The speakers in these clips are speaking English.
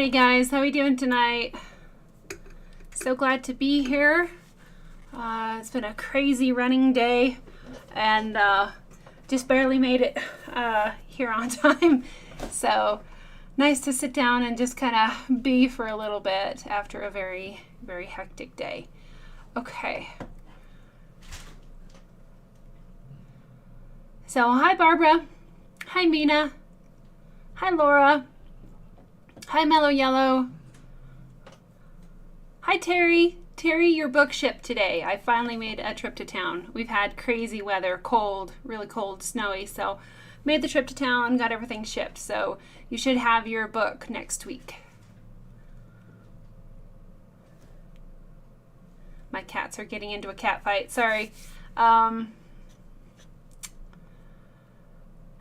Hey guys, how are we doing tonight? So glad to be here. It's been a crazy running day and just barely made it here on time. So nice to sit down and just kind of be for a little bit after a very, very hectic day. Okay. So hi Barbara. Hi Mina. Hi Laura. Hi Mellow Yellow. Hi Terry. Terry, your book shipped today. I finally made a trip to town. We've had crazy weather, cold, really cold, snowy, so made the trip to town, got everything shipped. So you should have your book next week. My cats are getting into a cat fight. Sorry.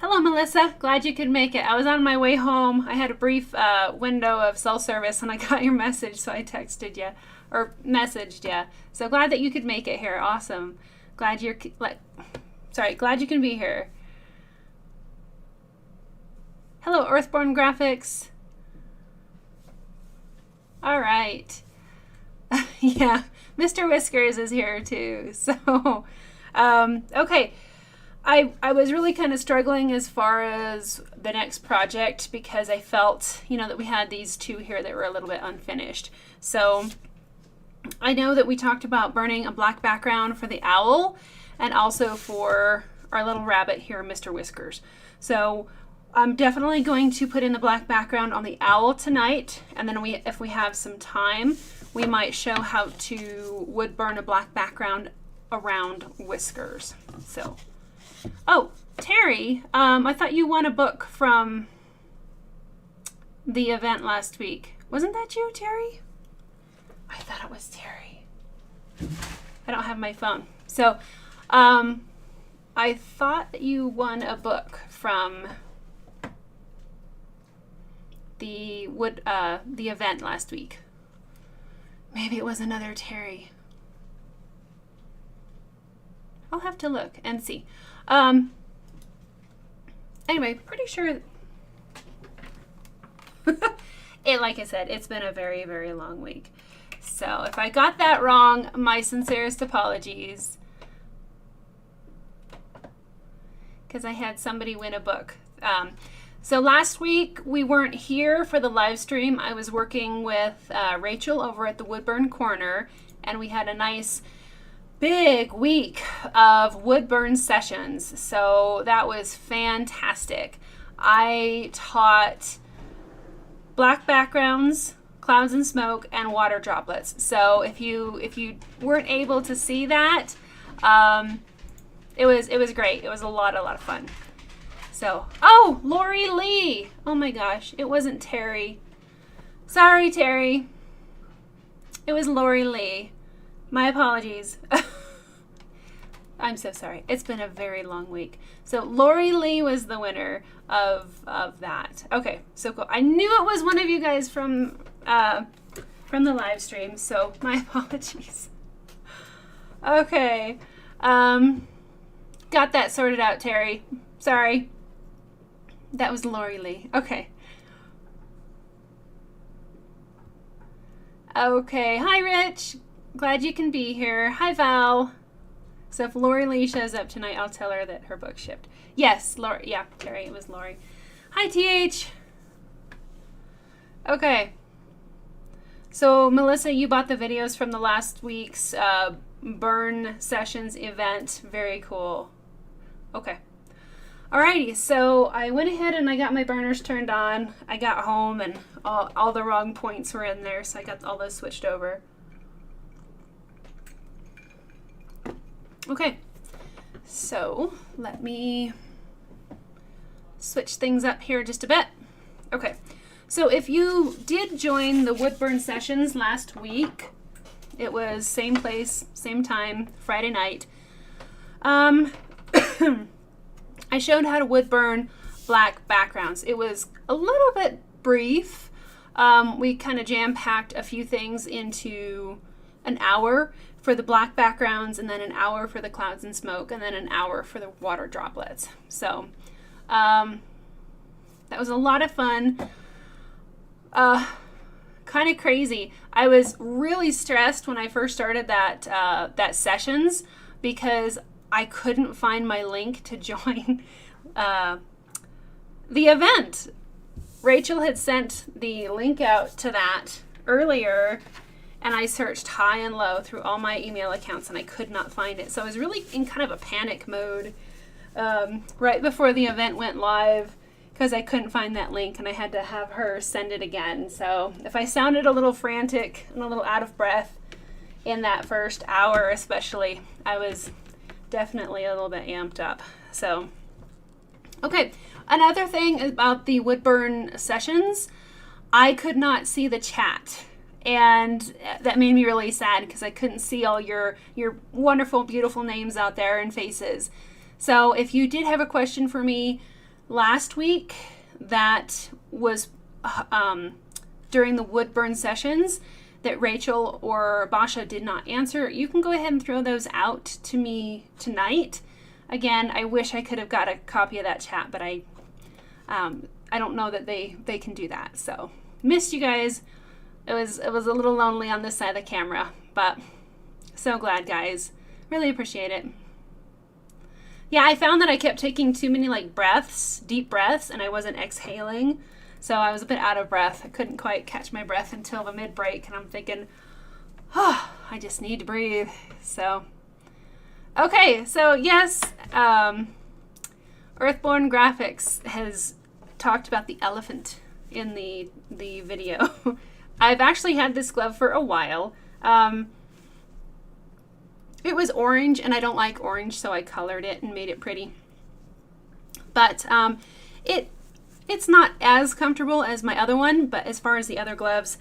Hello, Melissa. Glad you could make it. I was on my way home. I had a brief window of cell service, and I got your message, so I texted you or messaged you. So glad that you could make it here. Awesome. Glad you can be here. Hello, Earthborn Graphics. All right. Yeah, Mr. Whiskers is here too. So, okay. I was really kind of struggling as far as the next project because I felt, that we had these two here that were a little bit unfinished. So I know that we talked about burning a black background for the owl and also for our little rabbit here, Mr. Whiskers. So I'm definitely going to put in the black background on the owl tonight, and then if we have some time, we might show how to wood burn a black background around Whiskers. So. Oh, Terry, I thought you won a book from the event last week. Wasn't that you, Terry? I thought it was Terry. I don't have my phone. So, I thought that you won a book from the event last week. Maybe it was another Terry. I'll have to look and see. Anyway, pretty sure like I said, it's been a very, very long week. So if I got that wrong, my sincerest apologies. Because I had somebody win a book. So last week we weren't here for the live stream. I was working with Rachel over at the Woodburn Corner, and we had a nice big week of wood burn sessions. So that was fantastic. I taught black backgrounds, clouds and smoke, and water droplets. So if you weren't able to see that, it was great. It was a lot of fun. So, oh, Lori Lee. Oh my gosh, it wasn't Terry. Sorry, Terry. It was Lori Lee. My apologies. I'm so sorry. It's been a very long week. So Lori Lee was the winner of that. Okay, so cool. I knew it was one of you guys from the live stream, so my apologies. Okay. Got that sorted out, Terry. Sorry. That was Lori Lee. Okay. Okay. Hi, Rich. Glad you can be here. Hi, Val. So if Lori Lee shows up tonight, I'll tell her that her book shipped. Yes, Lori. Yeah, Terry, it was Lori. Hi, TH. Okay. So, Melissa, you bought the videos from the last week's burn sessions event. Very cool. Okay. Alrighty, so I went ahead and I got my burners turned on. I got home and all the wrong points were in there, so I got all those switched over. Okay, so let me switch things up here just a bit. Okay, so if you did join the Woodburn sessions last week, it was same place, same time, Friday night. I showed how to wood burn black backgrounds. It was a little bit brief. We kind of jam-packed a few things into an hour for the black backgrounds, and then an hour for the clouds and smoke, and then an hour for the water droplets. So that was a lot of fun. kind of crazy. I was really stressed when I first started that sessions because I couldn't find my link to join the event. Rachel had sent the link out to that earlier, and I searched high and low through all my email accounts and I could not find it. So I was really in kind of a panic mode right before the event went live because I couldn't find that link, and I had to have her send it again. So if I sounded a little frantic and a little out of breath in that first hour especially, I was definitely a little bit amped up. So, okay. Another thing about the Woodburn sessions, I could not see the chat. And that made me really sad because I couldn't see all your wonderful, beautiful names out there and faces. So if you did have a question for me last week that was during the Woodburn sessions that Rachel or Basha did not answer, you can go ahead and throw those out to me tonight. Again, I wish I could have got a copy of that chat, but I don't know that they can do that. So missed you guys. It was a little lonely on this side of the camera, but so glad, guys. Really appreciate it. Yeah, I found that I kept taking too many deep breaths, and I wasn't exhaling. So I was a bit out of breath. I couldn't quite catch my breath until the mid-break, and I'm thinking, oh, I just need to breathe. So, okay, so yes, Earthborn Graphics has talked about the elephant in the video. I've actually had this glove for a while. It was orange, and I don't like orange, so I colored it and made it pretty. But it's not as comfortable as my other one, but as far as the other gloves,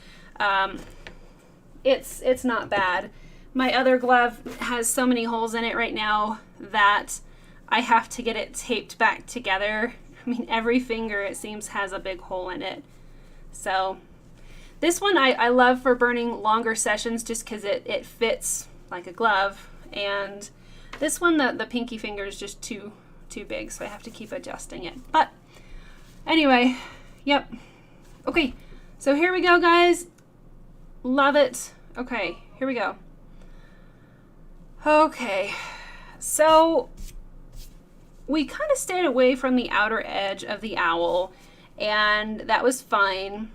it's not bad. My other glove has so many holes in it right now that I have to get it taped back together. I mean, every finger, it seems, has a big hole in it. So this one I love for burning longer sessions just because it fits like a glove. And this one, the pinky finger is just too big, so I have to keep adjusting it. But anyway, yep. Okay, so here we go, guys. Love it. Okay, here we go. Okay, so we kind of stayed away from the outer edge of the owl, and that was fine.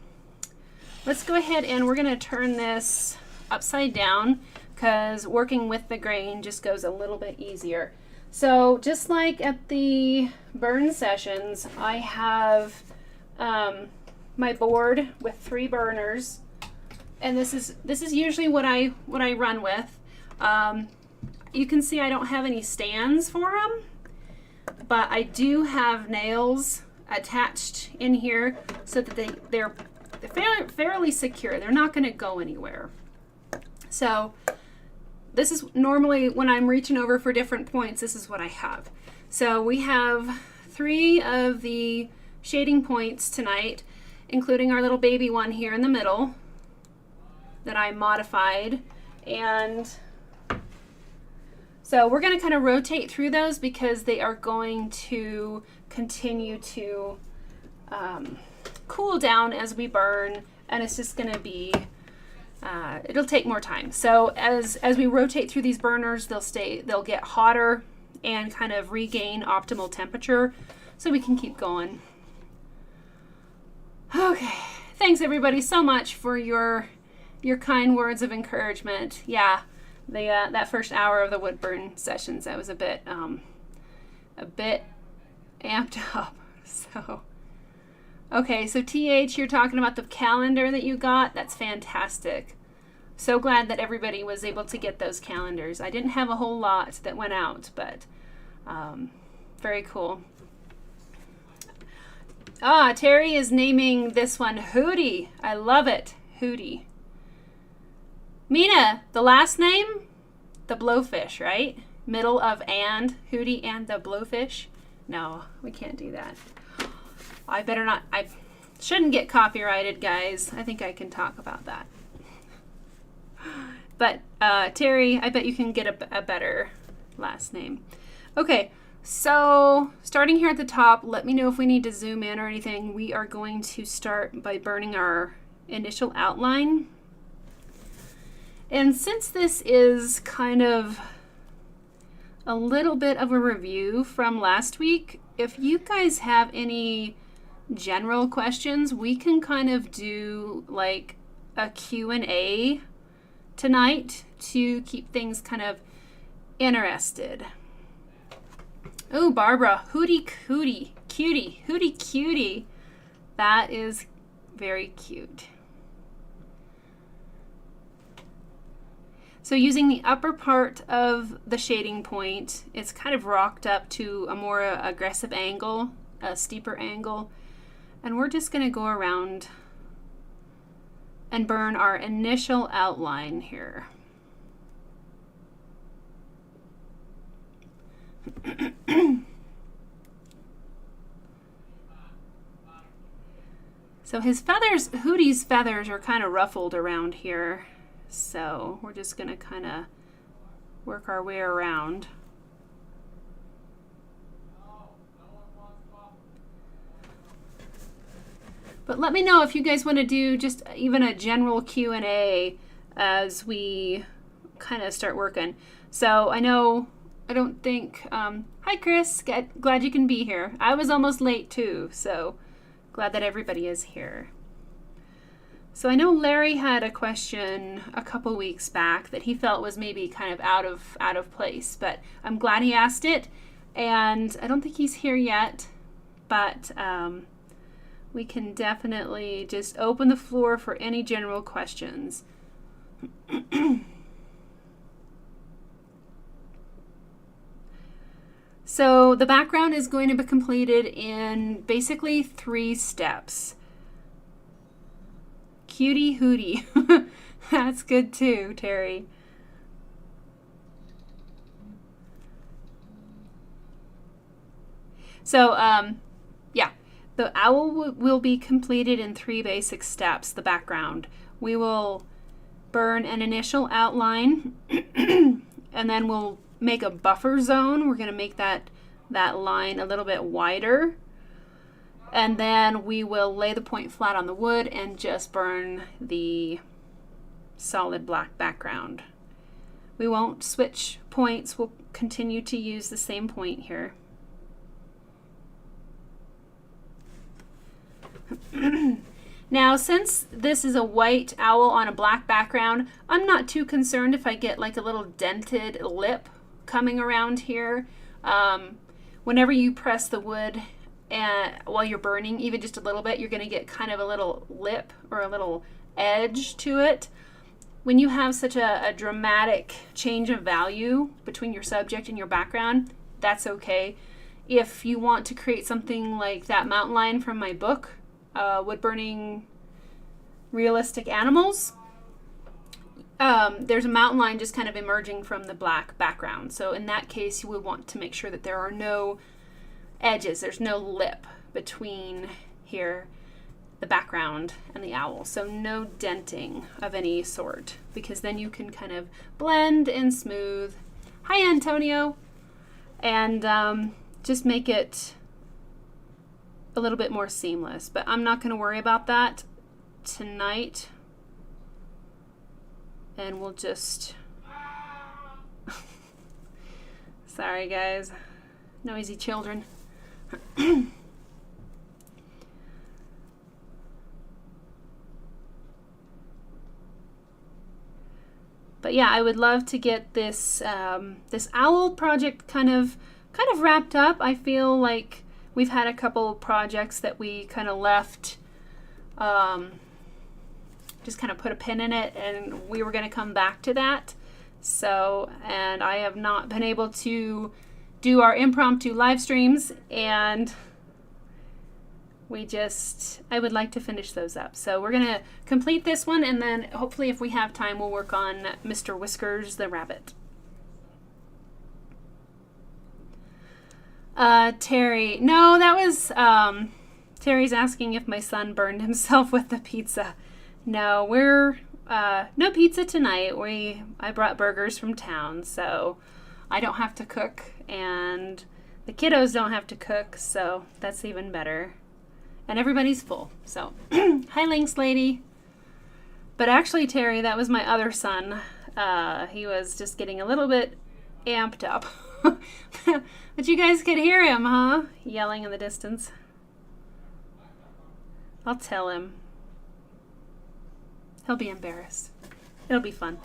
Let's go ahead and we're going to turn this upside down because working with the grain just goes a little bit easier. So just like at the burn sessions, I have my board with 3 burners, and this is usually what I run with. You can see I don't have any stands for them, but I do have nails attached in here so that they're fairly secure. They're not going to go anywhere. So this is normally when I'm reaching over for different points, this is what I have. So we have 3 of the shading points tonight, including our little baby one here in the middle that I modified. And so we're going to kind of rotate through those because they are going to continue to cool down as we burn, and it's just going to be it'll take more time. So as we rotate through these burners, they'll get hotter and kind of regain optimal temperature so we can keep going. Okay, thanks everybody so much for your kind words of encouragement. Yeah, that first hour of the Woodburn sessions, I was a bit amped up. So okay, so TH, you're talking about the calendar that you got. That's fantastic. So glad that everybody was able to get those calendars. I didn't have a whole lot that went out, but very cool. Terry is naming this one Hootie. I love it. Hootie. Mina, the last name? The Blowfish, right? Middle of and, Hootie and the Blowfish? No, we can't do that. I better not. I shouldn't get copyrighted, guys. I think I can talk about that. But Terry, I bet you can get a better last name. Okay, so starting here at the top, let me know if we need to zoom in or anything. We are going to start by burning our initial outline. And since this is kind of a little bit of a review from last week, if you guys have any general questions, we can kind of do like a Q&A tonight to keep things kind of interested. Oh, Barbara, hootie cootie, cutie, hootie cutie. That is very cute. So using the upper part of the shading point, it's kind of rocked up to a more aggressive angle, a steeper angle. And we're just going to go around and burn our initial outline here. So his feathers, Hootie's feathers are kind of ruffled around here. So we're just going to kind of work our way around. But let me know if you guys want to do just even a general Q&A as we kind of start working. So I don't think, hi Chris, glad you can be here. I was almost late too, so glad that everybody is here. So I know Larry had a question a couple weeks back that he felt was maybe kind of out of place, but I'm glad he asked it, and I don't think he's here yet, but we can definitely just open the floor for any general questions. So the background is going to be completed in basically 3 steps. Cutie hootie. That's good too, Terry. So, yeah, the owl will be completed in 3 basic steps, the background. We will burn an initial outline, and then we'll make a buffer zone. We're going to make that line a little bit wider. And then we will lay the point flat on the wood and just burn the solid black background. We won't switch points. We'll continue to use the same point here. Now, since this is a white owl on a black background, I'm not too concerned if I get like a little dented lip coming around here. Whenever you press the wood and while you're burning, even just a little bit, you're going to get kind of a little lip or a little edge to it. When you have such a dramatic change of value between your subject and your background, that's okay. If you want to create something like that mountain lion from my book, Wood Burning Realistic Animals, there's a mountain lion just kind of emerging from the black background. So in that case, you would want to make sure that there are no edges, there's no lip between here, the background and the owl. So no denting of any sort, because then you can kind of blend and smooth. Hi, Antonio. And just make it a little bit more seamless. But I'm not going to worry about that tonight. And we'll just... Sorry, guys. Noisy children. But yeah, I would love to get this this owl project kind of wrapped up. I feel like we've had a couple projects that we kind of left, just kind of put a pin in it, and we were going to come back to that. So, and I have not been able to do our impromptu live streams, and I would like to finish those up. So we're going to complete this one, and then hopefully if we have time, we'll work on Mr. Whiskers the rabbit. Terry, no, that was, Terry's asking if my son burned himself with the pizza. No, we're, no pizza tonight. I brought burgers from town, so I don't have to cook, and the kiddos don't have to cook, so that's even better. And everybody's full, so. Hi, Lynx Lady. But actually, Terry, that was my other son. He was just getting a little bit amped up. But you guys could hear him, huh? Yelling in the distance. I'll tell him. He'll be embarrassed. It'll be fun.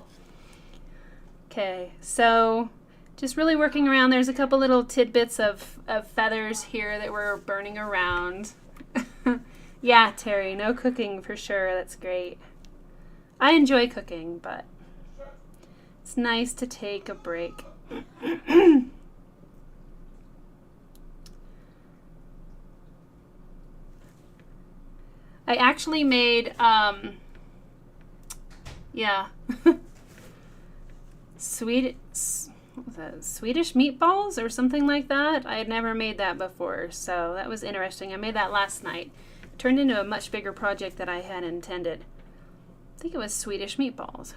Okay, so just really working around. There's a couple little tidbits of feathers here that we're burning around. Yeah, Terry, no cooking for sure. That's great. I enjoy cooking, but it's nice to take a break. I actually made, Swedish meatballs or something like that. I had never made that before, so that was interesting. I made that last night. It turned into a much bigger project than I had intended. I think it was Swedish meatballs.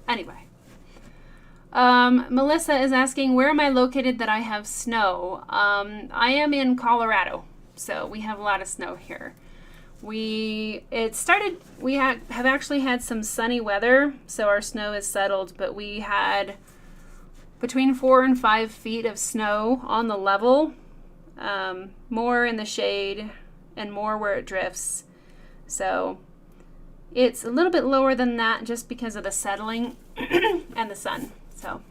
Anyway. Melissa is asking, where am I located that I have snow? I am in Colorado, so we have a lot of snow here. We have actually had some sunny weather, so our snow is settled, but we had between 4 and 5 feet of snow on the level, more in the shade and more where it drifts. So it's a little bit lower than that just because of the settling and the sun. So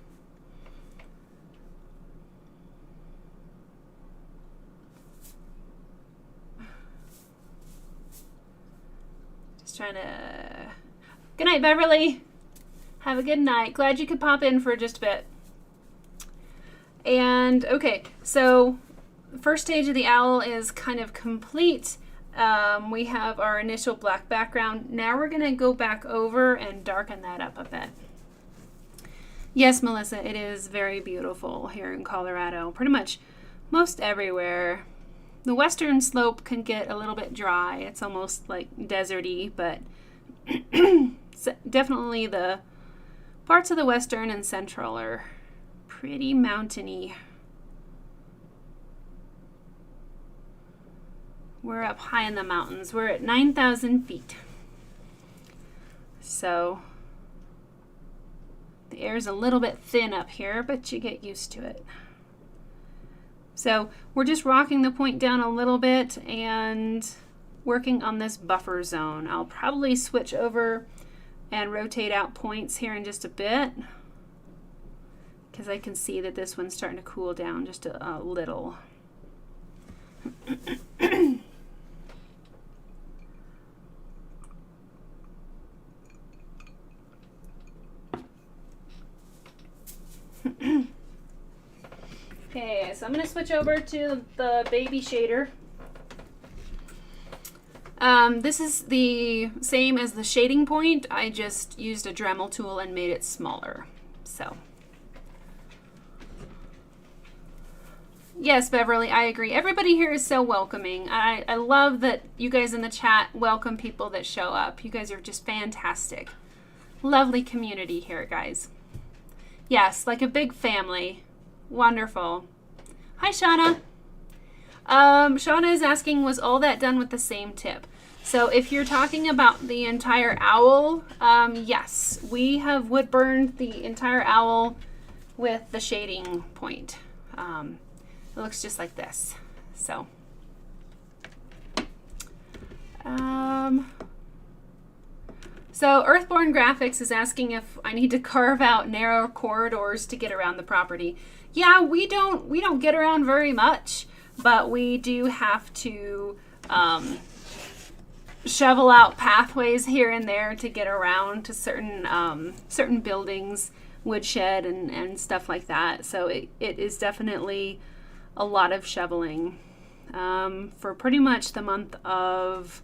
just trying to... Good night, Beverly. Have a good night. Glad you could pop in for just a bit. And okay, so the first stage of the owl is kind of complete. We have our initial black background. Now we're going to go back over and darken that up a bit. Yes, Melissa, it is very beautiful here in Colorado. Pretty much most everywhere. The western slope can get a little bit dry. It's almost like deserty, but definitely the parts of the western and central are pretty mountainy. We're up high in the mountains. We're at 9,000 feet. So the air's a little bit thin up here, but you get used to it. So we're just rocking the point down a little bit and working on this buffer zone. I'll probably switch over and rotate out points here in just a bit because I can see that this one's starting to cool down just a little. Okay, so I'm going to switch over to the baby shader. This is the same as the shading point. I just used a Dremel tool and made it smaller. So, yes, Beverly, I agree. Everybody here is so welcoming. I love that you guys in the chat welcome people that show up. You guys are just fantastic. Lovely community here, guys. Yes, like a big family. Wonderful. Hi, Shauna. Shauna is asking, was all that done with the same tip? So if you're talking about the entire owl, yes, we have wood burned the entire owl with the shading point. It looks just like this. So, so Earthborn Graphics is asking if I need to carve out narrow corridors to get around the property. Yeah, we don't get around very much, but we do have to shovel out pathways here and there to get around to certain buildings, woodshed and stuff like that. So it is definitely a lot of shoveling for pretty much the month of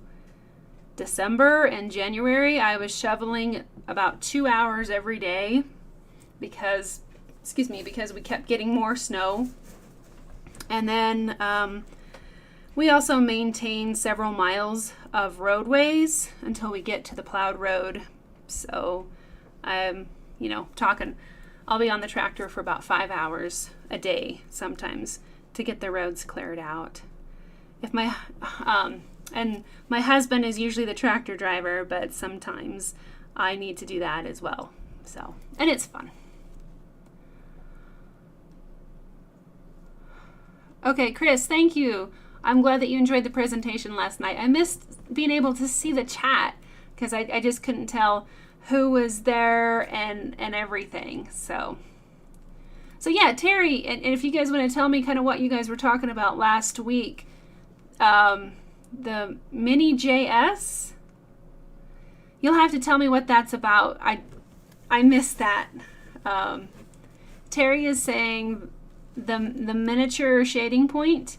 December and January. I was shoveling about 2 hours every day because we kept getting more snow. And then we also maintain several miles of roadways until we get to the plowed road. So I'm, talking, I'll be on the tractor for about 5 hours a day sometimes to get the roads cleared out. If my And my husband is usually the tractor driver, but sometimes I need to do that as well. So, and it's fun. Okay, Chris, thank you. I'm glad that you enjoyed the presentation last night. I missed being able to see the chat because I just couldn't tell who was there and everything. So yeah, Terry, and if you guys want to tell me kind of what you guys were talking about last week, the mini JS, you'll have to tell me what that's about. I missed that. Terry is saying the miniature shading point,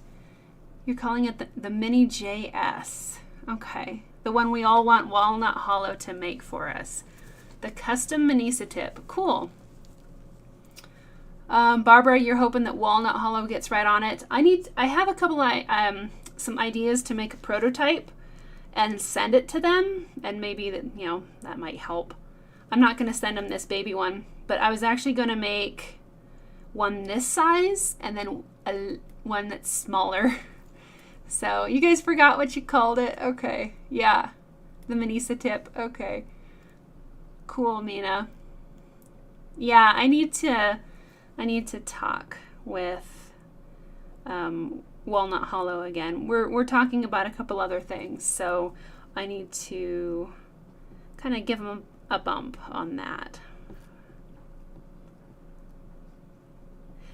you're calling it the mini JS. Okay. The one we all want Walnut Hollow to make for us. The custom Minisa tip. Cool. Barbara, you're hoping that Walnut Hollow gets right on it. I have a couple some ideas to make a prototype and send it to them, and maybe that might help. I'm not going to send them this baby one, but I was actually going to make one this size and then one that's smaller. So you guys forgot what you called it. Okay. Yeah. The Minisa tip. Okay. Cool, Mina. Yeah, I need to talk with Walnut Hollow again. We're talking about a couple other things, so I need to kind of give them a bump on that.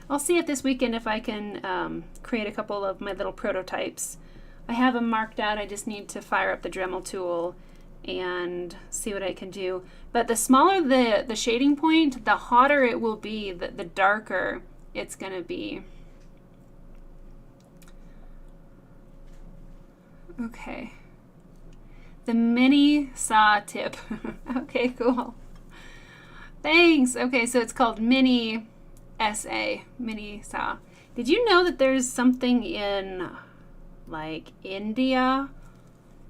I'll see if this weekend if I can create a couple of my little prototypes. I have them marked out. I just need to fire up the Dremel tool and see what I can do. But the smaller the shading point, the hotter it will be, the darker it's going to be. Okay. The mini saw tip. Okay, cool. Thanks. Okay, so it's called Mini SA, Mini saw. Did you know that there's something in like India,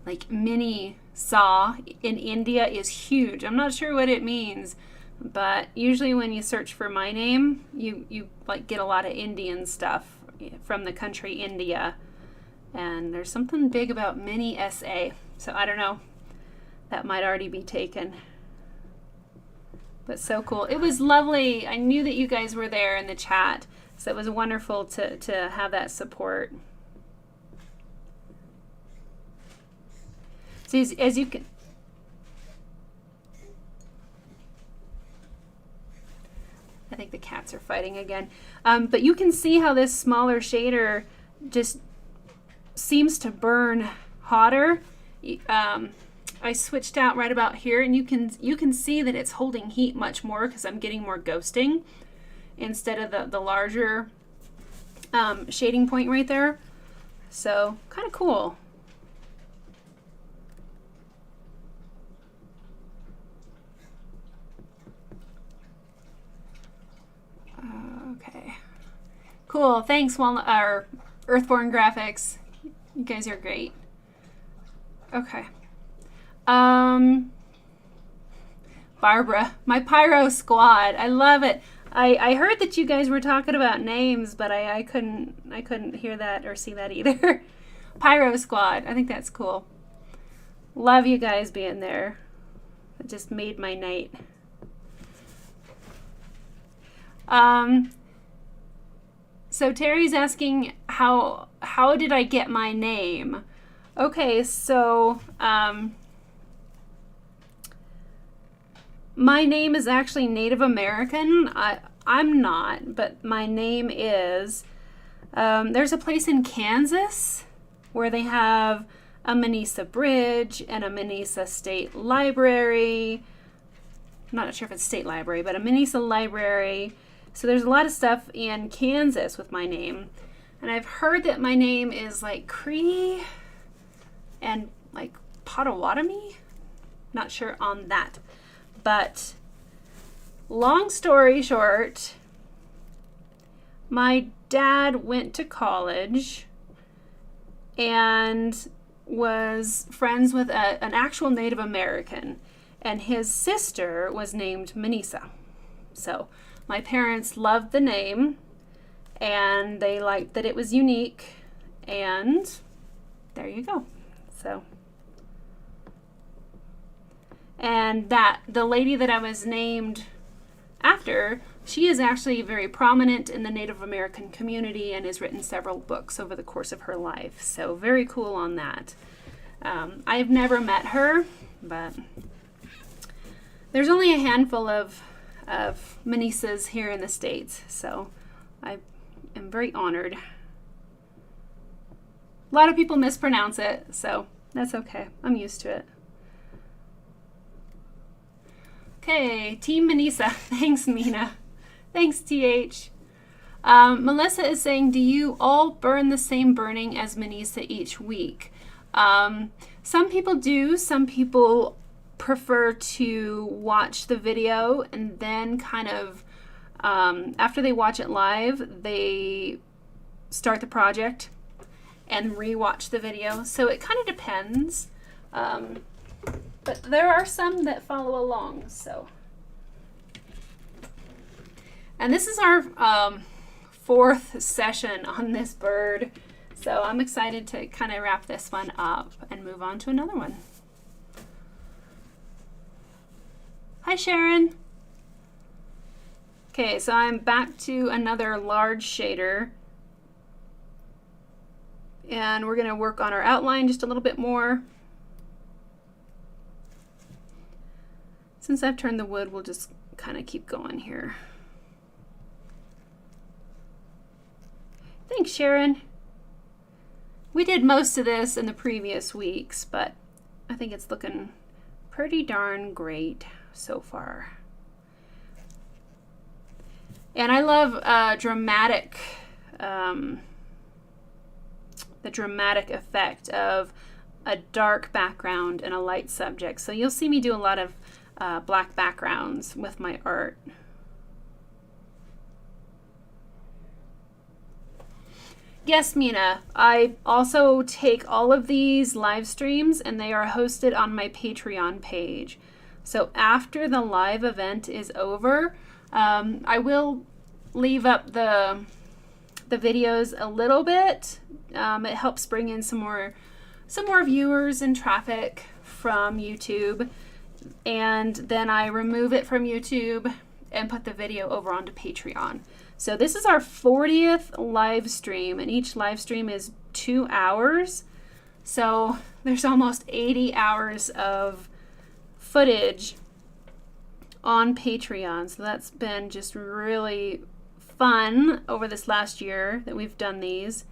like mini saw in India is huge. I'm not sure what it means, but usually when you search for my name, you like get a lot of Indian stuff from the country India. And there's something big about Mini SA. So I don't know. That might already be taken. But so cool. It was lovely. I knew that you guys were there in the chat. So it was wonderful to have that support. So as you can... I think the cats are fighting again. But you can see how this smaller shader just seems to burn hotter. I switched out right about here, and you can see that it's holding heat much more because I'm getting more ghosting instead of the larger shading point right there. So kind of cool. Okay, cool. Thanks, Earthborn Graphics. You guys are great. Okay. Barbara, my Pyro Squad. I love it. I heard that you guys were talking about names, but I couldn't hear that or see that either. Pyro Squad. I think that's cool. Love you guys being there. It just made my night. So Terry's asking how did I get my name? Okay, so my name is actually Native American. I'm not, but my name is. There's a place in Kansas where they have a Minisa Bridge and a Minisa State Library. I'm not sure if it's State Library, but a Minisa Library. So there's a lot of stuff in Kansas with my name. And I've heard that my name is like Cree and like Potawatomi. Not sure on that. But long story short, my dad went to college and was friends with an actual Native American. And his sister was named Minisa. So my parents loved the name, and they liked that it was unique, and there you go. So, and that the lady that I was named after, she is actually very prominent in the Native American community and has written several books over the course of her life. So very cool on that. I've never met her, but there's only a handful of Minisas here in the States, so I am very honored. A lot of people mispronounce it, so that's okay. I'm used to it. Okay, Team Minisa. Thanks, Mina. Thanks, TH. Melissa is saying, do you all burn the same burning as Minisa each week? Some people do. Some people prefer to watch the video and then kind of, after they watch it live, they start the project and re-watch the video. So it kind of depends. But there are some that follow along, so. And this is our 4th session on this bird. So I'm excited to kind of wrap this one up and move on to another one. Hi, Sharon. Okay, so I'm back to another large shader. And we're going to work on our outline just a little bit more. Since I've turned the wood, we'll just kind of keep going here. Thanks, Sharon. We did most of this in the previous weeks, but I think it's looking pretty darn great so far. And I love the dramatic effect of a dark background and a light subject. So you'll see me do a lot of black backgrounds with my art. Yes, Mina, I also take all of these live streams and they are hosted on my Patreon page. So after the live event is over, I will leave up the videos a little bit. It helps bring in some more viewers and traffic from YouTube. And then I remove it from YouTube and put the video over onto Patreon. So this is our 40th live stream, and each live stream is 2 hours. So there's almost 80 hours of footage on Patreon. So that's been just really fun over this last year that we've done these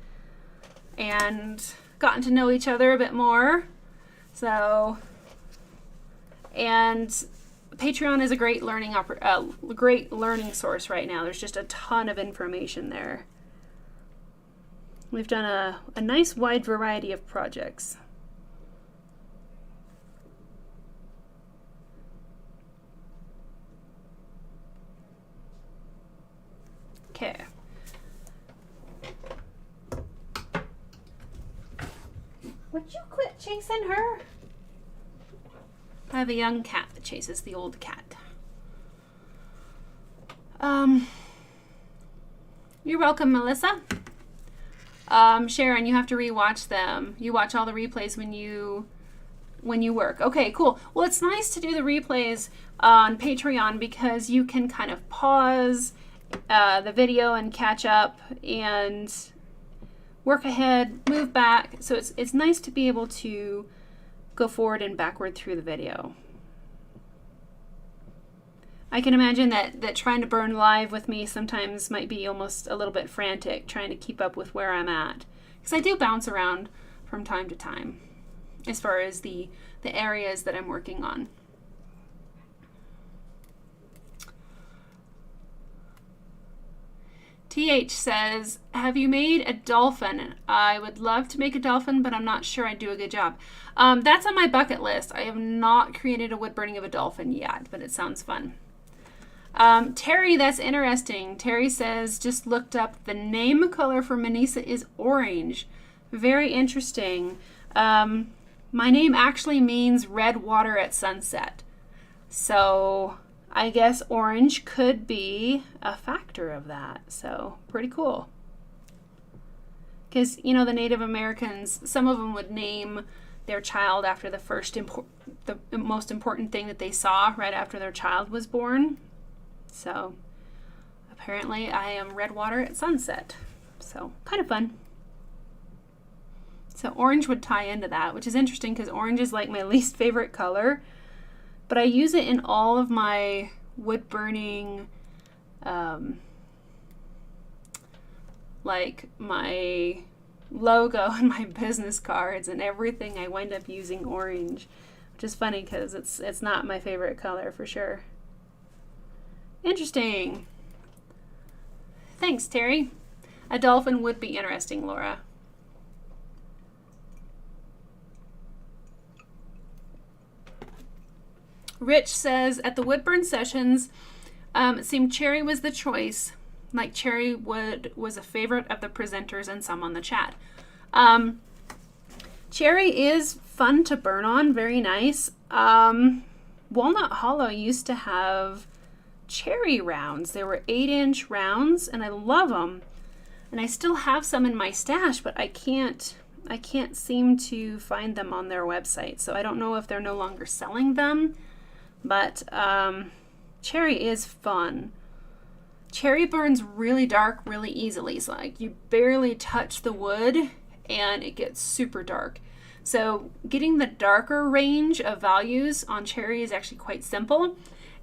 and gotten to know each other a bit more. So, and Patreon is a great learning source right now. There's just a ton of information there. We've done a nice wide variety of projects. Okay. Would you quit chasing her? I have a young cat that chases the old cat. You're welcome, Melissa. Sharon, you have to rewatch them. You watch all the replays when you work. Okay, cool. Well, it's nice to do the replays on Patreon because you can kind of pause the video and catch up and work ahead, move back. So it's nice to be able to go forward and backward through the video. I can imagine that trying to burn live with me sometimes might be almost a little bit frantic, trying to keep up with where I'm at. Because I do bounce around from time to time as far as the areas that I'm working on. TH says, have you made a dolphin? I would love to make a dolphin, but I'm not sure I'd do a good job. That's on my bucket list. I have not created a wood burning of a dolphin yet, but it sounds fun. Terry, that's interesting. Terry says, just looked up, the name color for Minisa is orange. Very interesting. My name actually means red water at sunset. So I guess orange could be a factor of that. So pretty cool. Because, you know, the Native Americans, some of them would name their child after the most important thing that they saw right after their child was born. So apparently I am red water at sunset. So kind of fun. So orange would tie into that, which is interesting because orange is like my least favorite color, but I use it in all of my wood burning, like my logo and my business cards and everything. I wind up using orange, which is funny because it's not my favorite color for sure. Interesting. Thanks, Terry. A dolphin would be interesting, Laura. Rich says, at the woodburn sessions, it seemed cherry was the choice. Like cherry wood was a favorite of the presenters and some on the chat. Cherry is fun to burn on, very nice. Walnut Hollow used to have cherry rounds. They were 8-inch rounds, and I love them. And I still have some in my stash, but I can't seem to find them on their website. So I don't know if they're no longer selling them. But cherry is fun. Cherry burns really dark really easily. So like you barely touch the wood and it gets super dark. So getting the darker range of values on cherry is actually quite simple.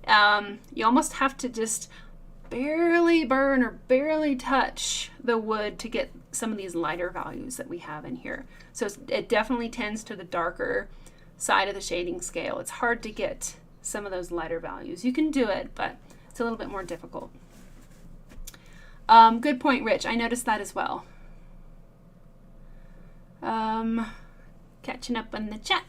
You almost have to just barely burn or barely touch the wood to get some of these lighter values that we have in here. So it definitely tends to the darker side of the shading scale. It's hard to get some of those lighter values. You can do it, but it's a little bit more difficult. Good point, Rich. I noticed that as well. Catching up on the chat.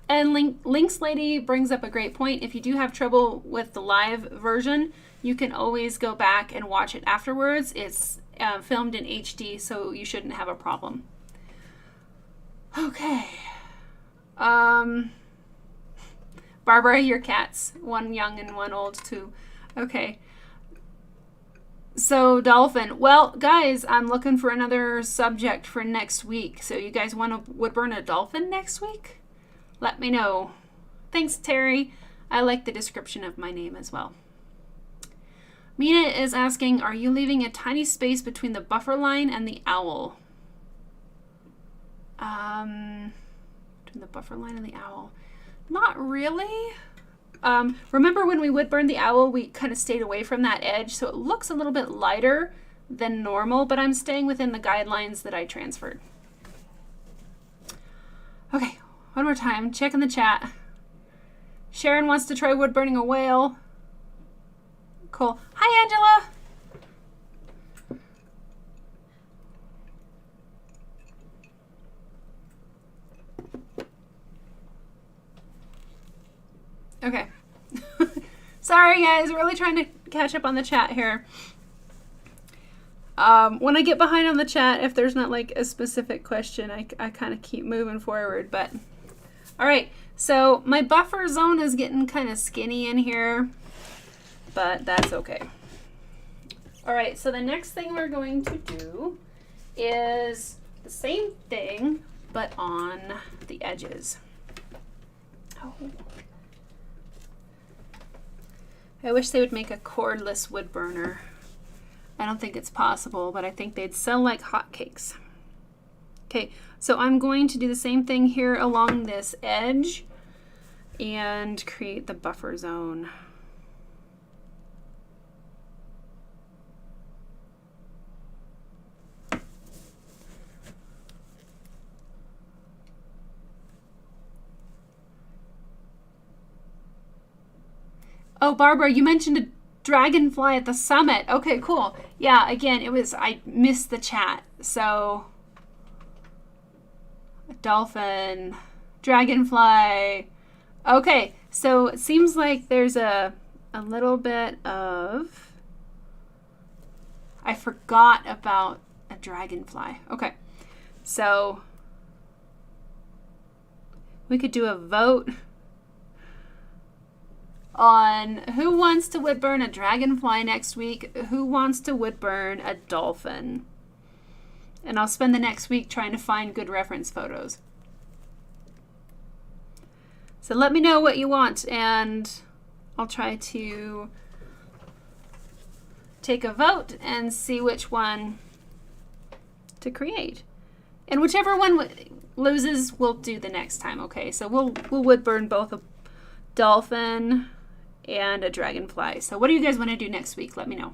And Links Lady brings up a great point. If you do have trouble with the live version, you can always go back and watch it afterwards. It's filmed in HD, so you shouldn't have a problem. Okay. Barbara, your cats. One young and one old too. Okay. So dolphin. Well, guys, I'm looking for another subject for next week. So you guys want to woodburn a dolphin next week? Let me know. Thanks, Terry. I like the description of my name as well. Mina is asking, are you leaving a tiny space between the buffer line and the owl? Between the buffer line and the owl. Not really. Remember when we woodburned the owl, we kind of stayed away from that edge, so it looks a little bit lighter than normal, but I'm staying within the guidelines that I transferred. Okay, one more time, check in the chat. Sharon wants to try woodburning a whale. Cool. Hi, Angela. Okay. Sorry, guys. Really trying to catch up on the chat here. When I get behind on the chat, if there's not like a specific question, I kind of keep moving forward. But all right. So my buffer zone is getting kind of skinny in here, but that's okay. All right. So the next thing we're going to do is the same thing, but on the edges. Oh. I wish they would make a cordless wood burner. I don't think it's possible, but I think they'd sell like hotcakes. Okay, so I'm going to do the same thing here along this edge and create the buffer zone. Oh, Barbara, you mentioned a dragonfly at the summit. Okay, cool. Yeah, again, I missed the chat. So, a dolphin, dragonfly. Okay, so it seems like there's a little bit of, I forgot about a dragonfly. Okay, so we could do a vote on who wants to woodburn a dragonfly next week, who wants to woodburn a dolphin. And I'll spend the next week trying to find good reference photos. So let me know what you want, and I'll try to take a vote and see which one to create. And whichever one loses, we'll do the next time, okay? So we'll wood burn both a dolphin and a dragonfly. So what do you guys want to do next week? Let me know.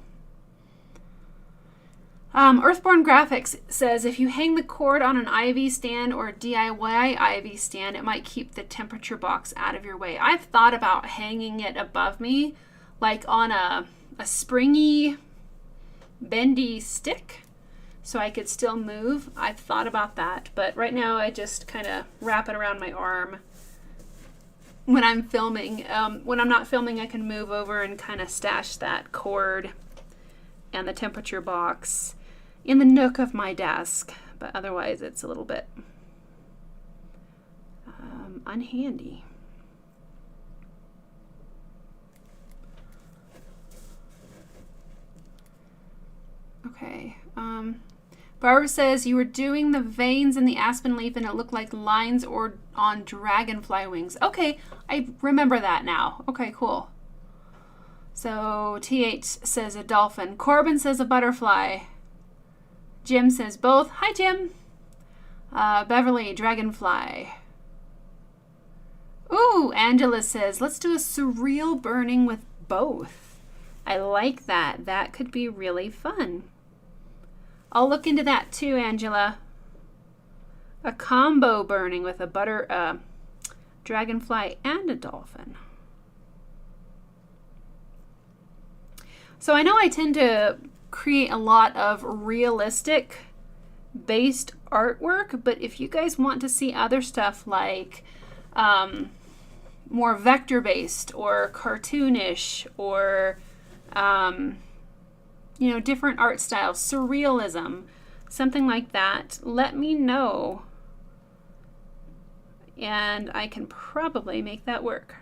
Earthborn Graphics says, if you hang the cord on an ivy stand or a DIY ivy stand, it might keep the temperature box out of your way. I've thought about hanging it above me, like on a springy, bendy stick, so I could still move. I've thought about that, but right now I just kind of wrap it around my arm when I'm filming. When I'm not filming, I can move over and kind of stash that cord and the temperature box in the nook of my desk, but otherwise it's a little bit unhandy. Okay. Barbara says, you were doing the veins in the aspen leaf and it looked like lines or on dragonfly wings. Okay, I remember that now. Okay, cool. So TH says a dolphin. Corbin says a butterfly. Jim says both. Hi, Jim. Beverly, dragonfly. Ooh, Angela says, let's do a surreal burning with both. I like that. That could be really fun. I'll look into that too, Angela. A combo burning with a dragonfly and a dolphin. So I know I tend to create a lot of realistic based artwork, but if you guys want to see other stuff like more vector based or cartoonish or you know, different art styles, surrealism, something like that, let me know and I can probably make that work.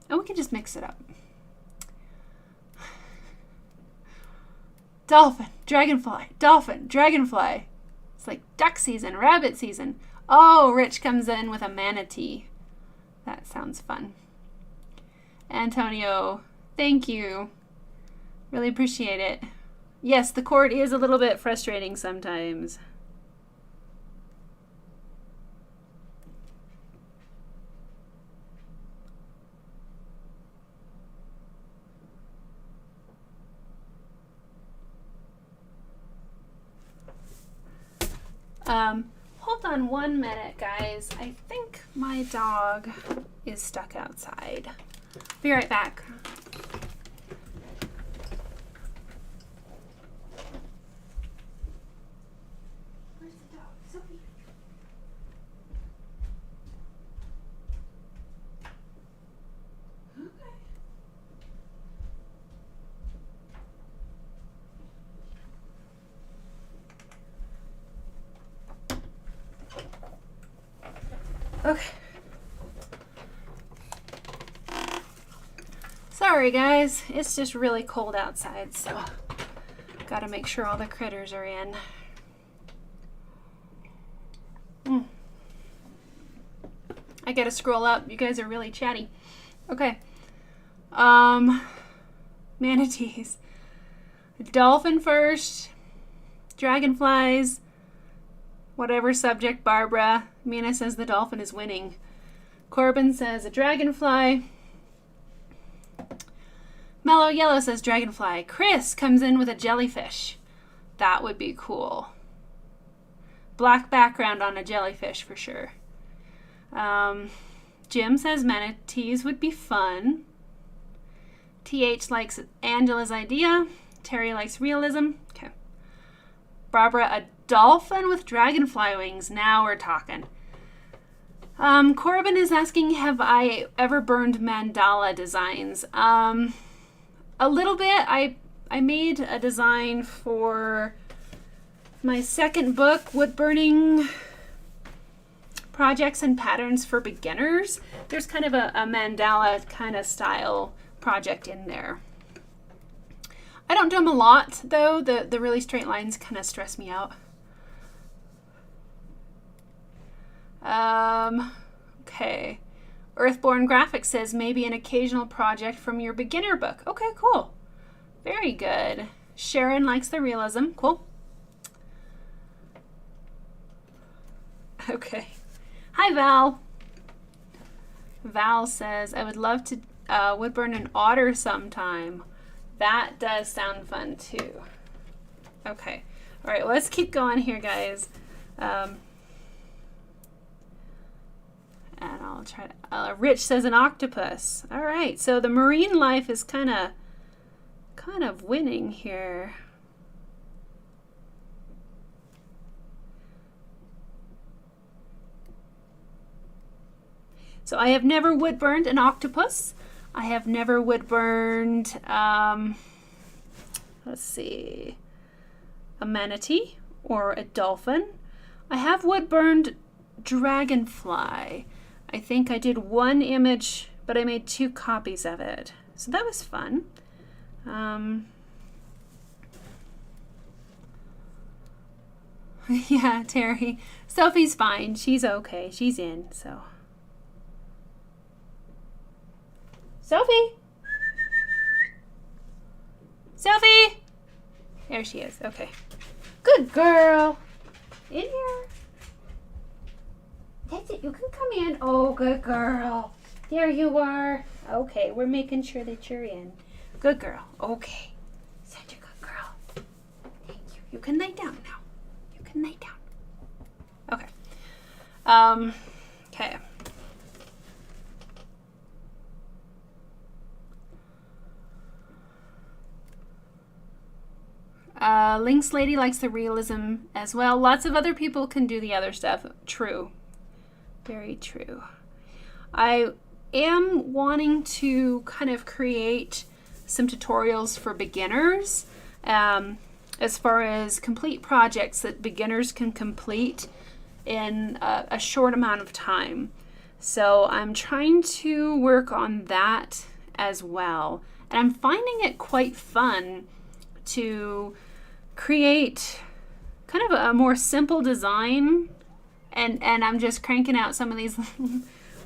And we can just mix it up. Dolphin, dragonfly. It's like duck season, rabbit season. Oh, Rich comes in with a manatee. That sounds fun. Antonio, thank you. Really appreciate it. Yes, the cord is a little bit frustrating sometimes. Hold on 1 minute, guys. I think my dog is stuck outside. Be right back. Where's the dog? Sophie. Okay. Sorry guys, it's just really cold outside, so gotta make sure all the critters are in. I gotta scroll up. You guys are really chatty. Okay. Manatees. Dolphin first. Dragonflies. Whatever subject, Barbara. Mina says the dolphin is winning. Corbin says a dragonfly. Mellow Yellow says dragonfly. Chris comes in with a jellyfish. That would be cool. Black background on a jellyfish for sure. Jim says manatees would be fun. TH likes Angela's idea. Terry likes realism. Okay. Barbara, a dolphin with dragonfly wings. Now we're talking. Corbin is asking, have I ever burned mandala designs? A little bit. I made a design for my second book, Wood Burning Projects and Patterns for Beginners. There's kind of a mandala kind of style project in there. I don't do them a lot, though. The really straight lines kind of stress me out. Okay. Earthborn Graphics says maybe an occasional project from your beginner book. Okay, cool. Very good. Sharon likes the realism. Cool. Okay. Hi, Val. Val says, I would love to woodburn an otter sometime. That does sound fun too. Okay. All right, let's keep going here, guys. And I'll try to, Rich says an octopus. All right, so the marine life is kind of winning here. So I have never wood-burned an octopus. I have never wood-burned, let's see, a manatee or a dolphin. I have wood-burned dragonfly. I think I did one image, but I made 2 copies of it. So that was fun. Yeah, Terry. Sophie's fine. She's okay. She's in, so. Sophie! Sophie! There she is. Okay. Good girl. In here. That's it. You can come in. Oh, good girl. There you are. Okay, we're making sure that you're in. Good girl. Okay. Such a good girl. Thank you. You can lay down now. You can lay down. Okay. Okay. Lynx Lady likes the realism as well. Lots of other people can do the other stuff. True. Very true. I am wanting to kind of create some tutorials for beginners as far as complete projects that beginners can complete in a short amount of time. So I'm trying to work on that as well. And I'm finding it quite fun to create kind of a more simple design, and I'm just cranking out some of these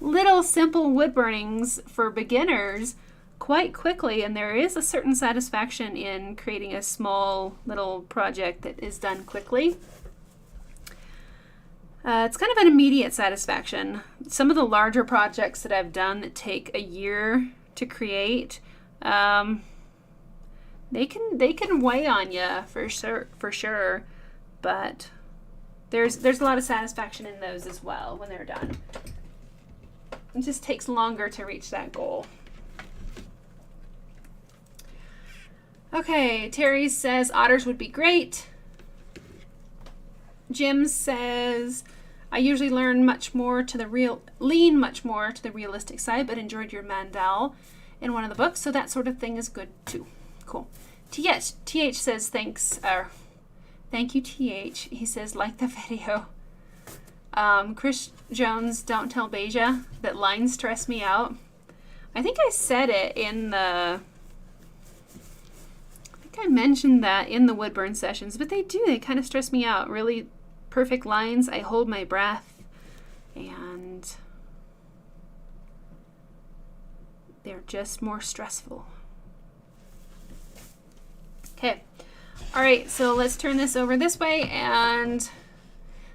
little simple wood burnings for beginners quite quickly, and there is a certain satisfaction in creating a small little project that is done quickly. It's kind of an immediate satisfaction. Some of the larger projects that I've done that take a year to create, they can weigh on you for sure, but there's a lot of satisfaction in those as well when they're done. It just takes longer to reach that goal. Okay, Terry says otters would be great. Jim says I usually lean much more to the realistic side, but enjoyed your mandal in one of the books, so that sort of thing is good too. Cool. TH says thanks. Thank you, TH. He says like the video. Chris Jones, don't tell Beja that lines stress me out. I think I said it in the. I think I mentioned that in the woodburn sessions, but they kind of stress me out. Really perfect lines. I hold my breath, and they're just more stressful. Okay. All right, so let's turn this over this way and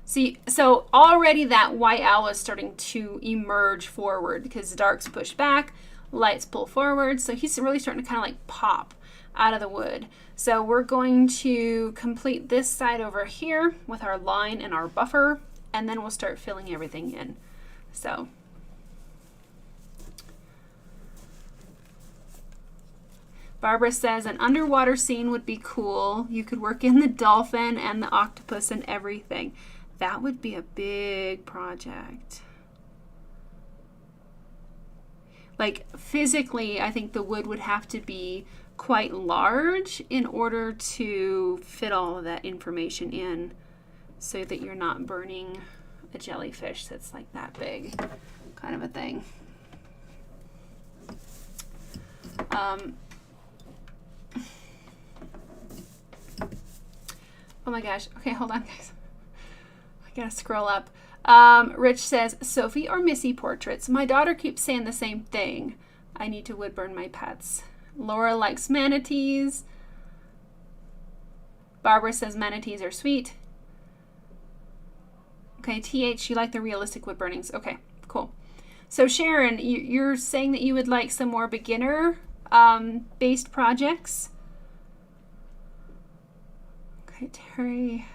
see. So already that white owl is starting to emerge forward because the dark's pushed back, lights pull forward. So he's really starting to kind of like pop out of the wood. So we're going to complete this side over here with our line and our buffer, and then we'll start filling everything in. So Barbara says an underwater scene would be cool. You could work in the dolphin and the octopus and everything. That would be a big project. Like physically, I think the wood would have to be quite large in order to fit all of that information in so that you're not burning a jellyfish that's like that big, kind of a thing. Oh my gosh. Okay, hold on, guys. I gotta scroll up. Rich says, Sophie or Missy portraits? My daughter keeps saying the same thing. I need to wood burn my pets. Laura likes manatees. Barbara says manatees are sweet. Okay, TH, you like the realistic wood burnings. Okay, cool. So Sharon, you're saying that you would like some more beginner based projects. Okay, Terry.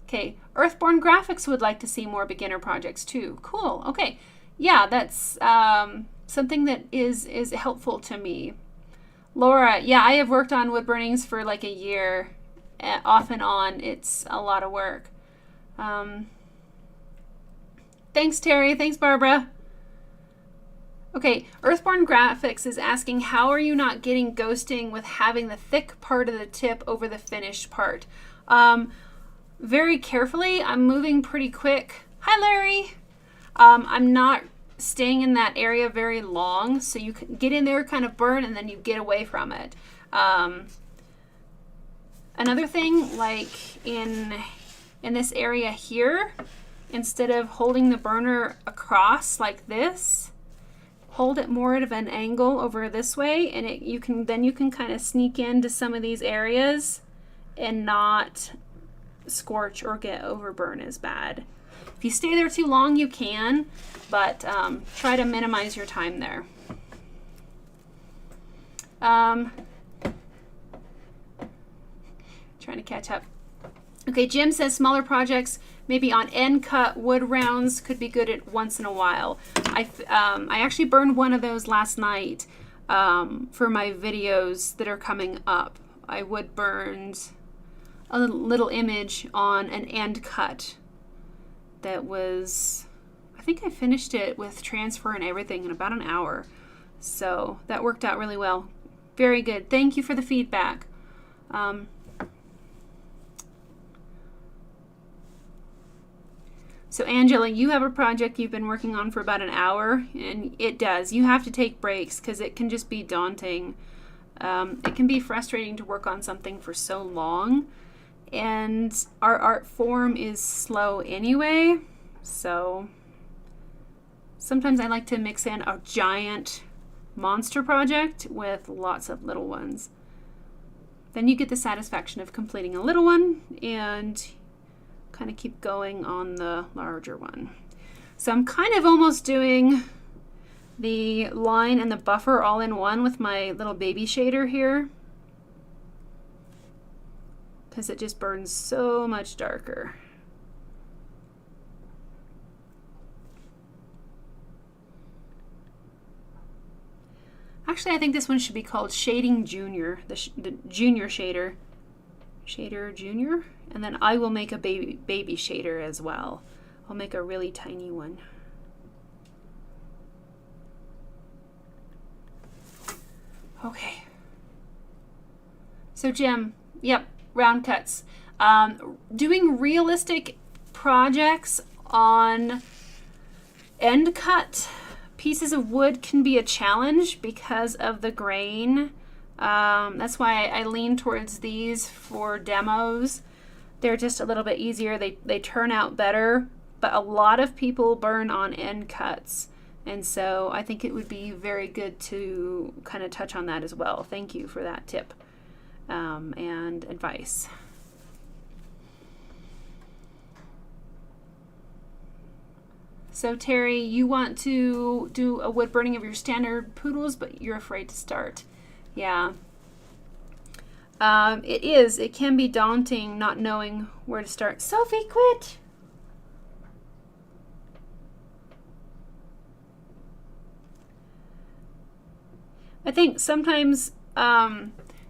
Okay, Earthborn Graphics would like to see more beginner projects too. Cool. Okay, yeah, that's something that is helpful to me. Laura, yeah, I have worked on wood burnings for like a year, off and on. It's a lot of work. Thanks, Terry. Thanks, Barbara. Okay, Earthborn Graphics is asking, how are you not getting ghosting with having the thick part of the tip over the finished part? Very carefully. I'm moving pretty quick. Hi, Larry. I'm not staying in that area very long, so you can get in there, kind of burn, and then you get away from it. Another thing, like in this area here, instead of holding the burner across like this, hold it more at an angle over this way, and you can kind of sneak into some of these areas and not scorch or get overburn as bad. If you stay there too long, you can, but try to minimize your time there. Trying to catch up. Okay, Jim says smaller projects, maybe on end cut wood rounds, could be good at once in a while. I actually burned one of those last night for my videos that are coming up. I wood burned a little image on an end cut that was, I think I finished it with transfer and everything in about an hour. So that worked out really well. Very good. Thank you for the feedback. So Angela, you have a project you've been working on for about an hour, and it does. You have to take breaks because it can just be daunting. It can be frustrating to work on something for so long, and our art form is slow anyway, so sometimes I like to mix in a giant monster project with lots of little ones. Then you get the satisfaction of completing a little one and kind of keep going on the larger one. So I'm kind of almost doing the line and the buffer all in one with my little baby shader here, because it just burns so much darker. Actually, I think this one should be called Shading Junior, the Junior Shader. Shader Junior, and then I will make a baby shader as well. I'll make a really tiny one. Okay. So Jim, yep, round cuts. Doing realistic projects on end cut pieces of wood can be a challenge because of the grain. That's why I lean towards these for demos. They're just a little bit easier. They turn out better, but a lot of people burn on end cuts. And so I think it would be very good to kind of touch on that as well. Thank you for that tip and advice. So Terry, you want to do a wood burning of your standard poodles, but you're afraid to start. Yeah. It can be daunting not knowing where to start. Sophie, quit! I think sometimes,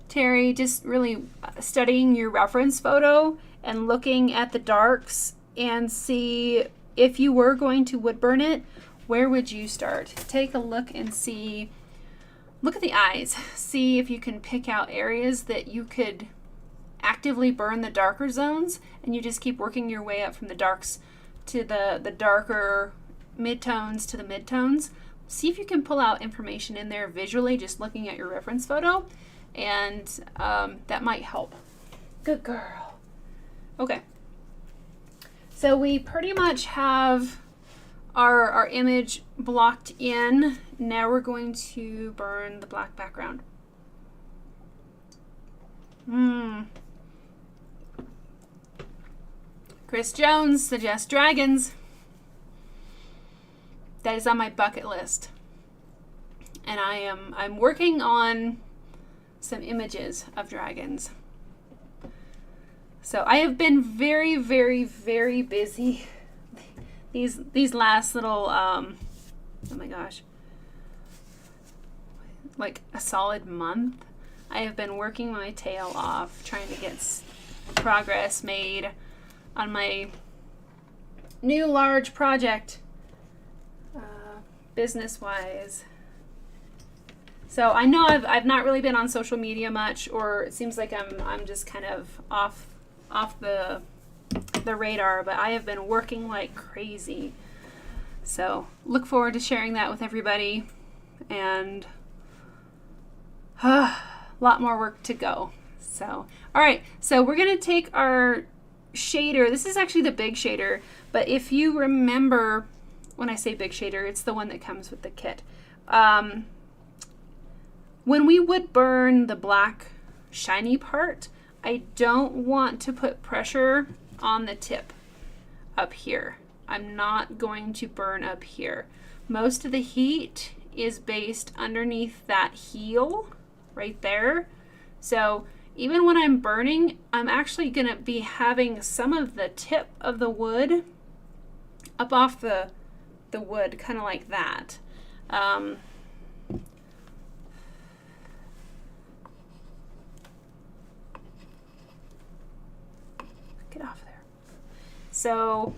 Terry, just really studying your reference photo and looking at the darks and see if you were going to wood burn it, where would you start? Take a look and see. Look at the eyes. See if you can pick out areas that you could actively burn the darker zones, and you just keep working your way up from the darks to the darker midtones to the midtones. See if you can pull out information in there visually just looking at your reference photo, and that might help. Good girl. Okay. So we pretty much have our image blocked in. Now we're going to burn the black background. Chris Jones suggests dragons. That is on my bucket list. And I'm working on some images of dragons. So I have been very, very, very busy these last little oh my gosh, like a solid month. I have been working my tail off trying to get progress made on my new large project, business-wise. So I know I've not really been on social media much, or it seems like I'm just kind of off the radar, but I have been working like crazy. So look forward to sharing that with everybody, and a lot more work to go. So, all right, so we're gonna take our shader. This is actually the big shader, but if you remember, when I say big shader, it's the one that comes with the kit. When we would burn the black shiny part, I don't want to put pressure on the tip up here. I'm not going to burn up here. Most of the heat is based underneath that heel right there. So even when I'm burning, I'm actually going to be having some of the tip of the wood up off the wood, kind of like that. Get off there. So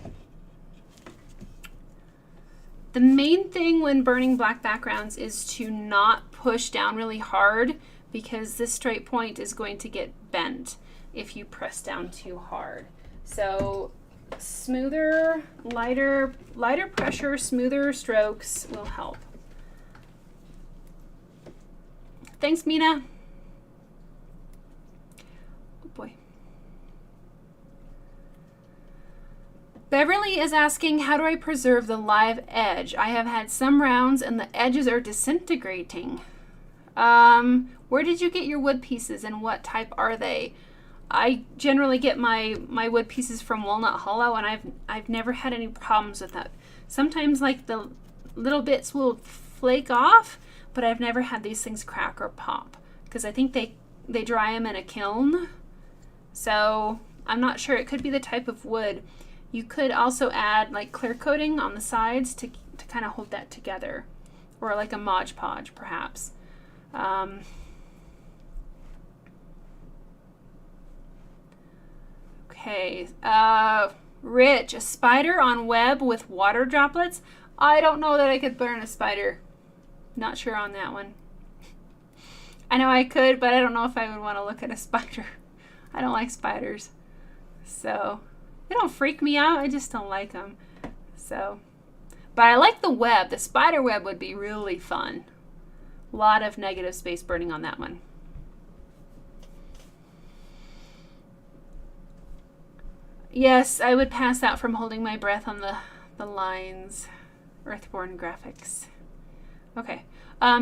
the main thing when burning black backgrounds is to not push down really hard, because this straight point is going to get bent if you press down too hard. So smoother, lighter pressure, smoother strokes will help. Thanks, Mina. Oh boy. Beverly is asking, how do I preserve the live edge? I have had some rounds and the edges are disintegrating. Where did you get your wood pieces and what type are they? I generally get my wood pieces from Walnut Hollow, and I've never had any problems with that. Sometimes like the little bits will flake off, but I've never had these things crack or pop, because I think they dry them in a kiln. So I'm not sure. It could be the type of wood. You could also add like clear coating on the sides to kind of hold that together, or like a Mod Podge perhaps. Okay, Rich, a spider on web with water droplets? I don't know that I could burn a spider. Not sure on that one. I know I could, but I don't know if I would want to look at a spider. I don't like spiders. So, they don't freak me out, I just don't like them. So, but I like the web. The spider web would be really fun. A lot of negative space burning on that one. Yes, I would pass out from holding my breath on the lines. Earthborn Graphics. Okay.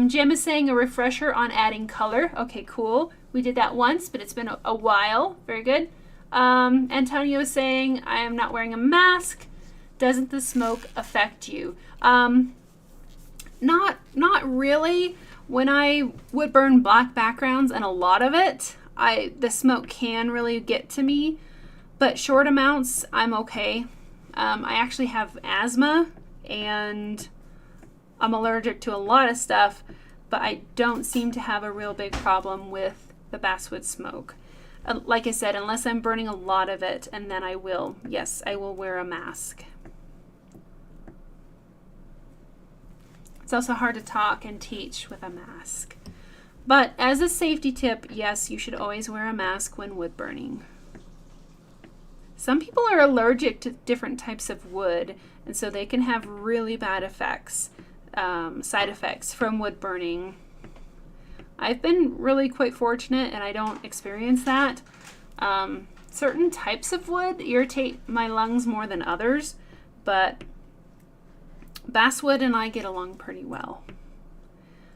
Jim is saying a refresher on adding color. Okay, cool. We did that once, but it's been a while. Very good. Antonio is saying, I am not wearing a mask. Doesn't the smoke affect you? Not really. When I would burn black backgrounds, and a lot of it, the smoke can really get to me. But short amounts, I'm okay. I actually have asthma, and I'm allergic to a lot of stuff, but I don't seem to have a real big problem with the basswood smoke. Like I said, unless I'm burning a lot of it, and then I will wear a mask. It's also hard to talk and teach with a mask. But as a safety tip, yes, you should always wear a mask when wood burning. Some people are allergic to different types of wood, and so they can have really bad effects, side effects from wood burning. I've been really quite fortunate, and I don't experience that. certain types of wood irritate my lungs more than others, but basswood and I get along pretty well.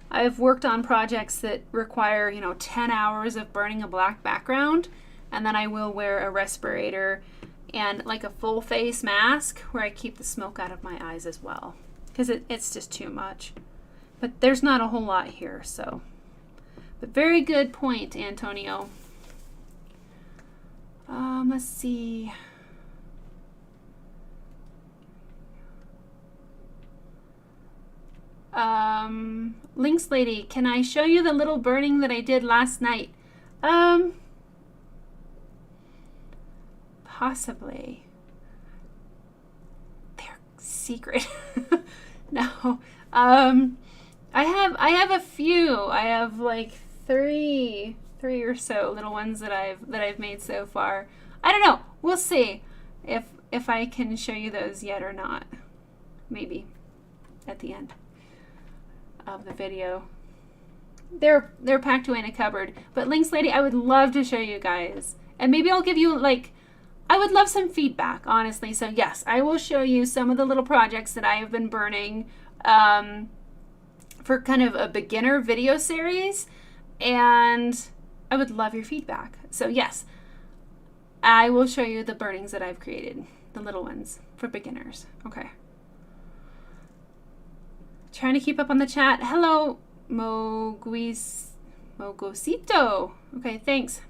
I've worked on projects that require, 10 hours of burning a black background, and then I will wear a respirator and like a full face mask where I keep the smoke out of my eyes as well, because it's just too much. But there's not a whole lot here, so. But very good point, Antonio. Let's see. Lynx Lady, can I show you the little burning that I did last night? Possibly. They're secret. No. I have a few. I have like three or so little ones that I've made so far. I don't know. We'll see if I can show you those yet or not. Maybe at the end of the video. They're packed away in a cupboard. But Lynx Lady, I would love to show you guys. And maybe I'll give you I would love some feedback, honestly. So yes, I will show you some of the little projects that I have been burning for kind of a beginner video series. And I would love your feedback. So yes, I will show you the burnings that I've created. The little ones for beginners. Okay. Trying to keep up on the chat. Hello, Mogosito. Okay, thanks.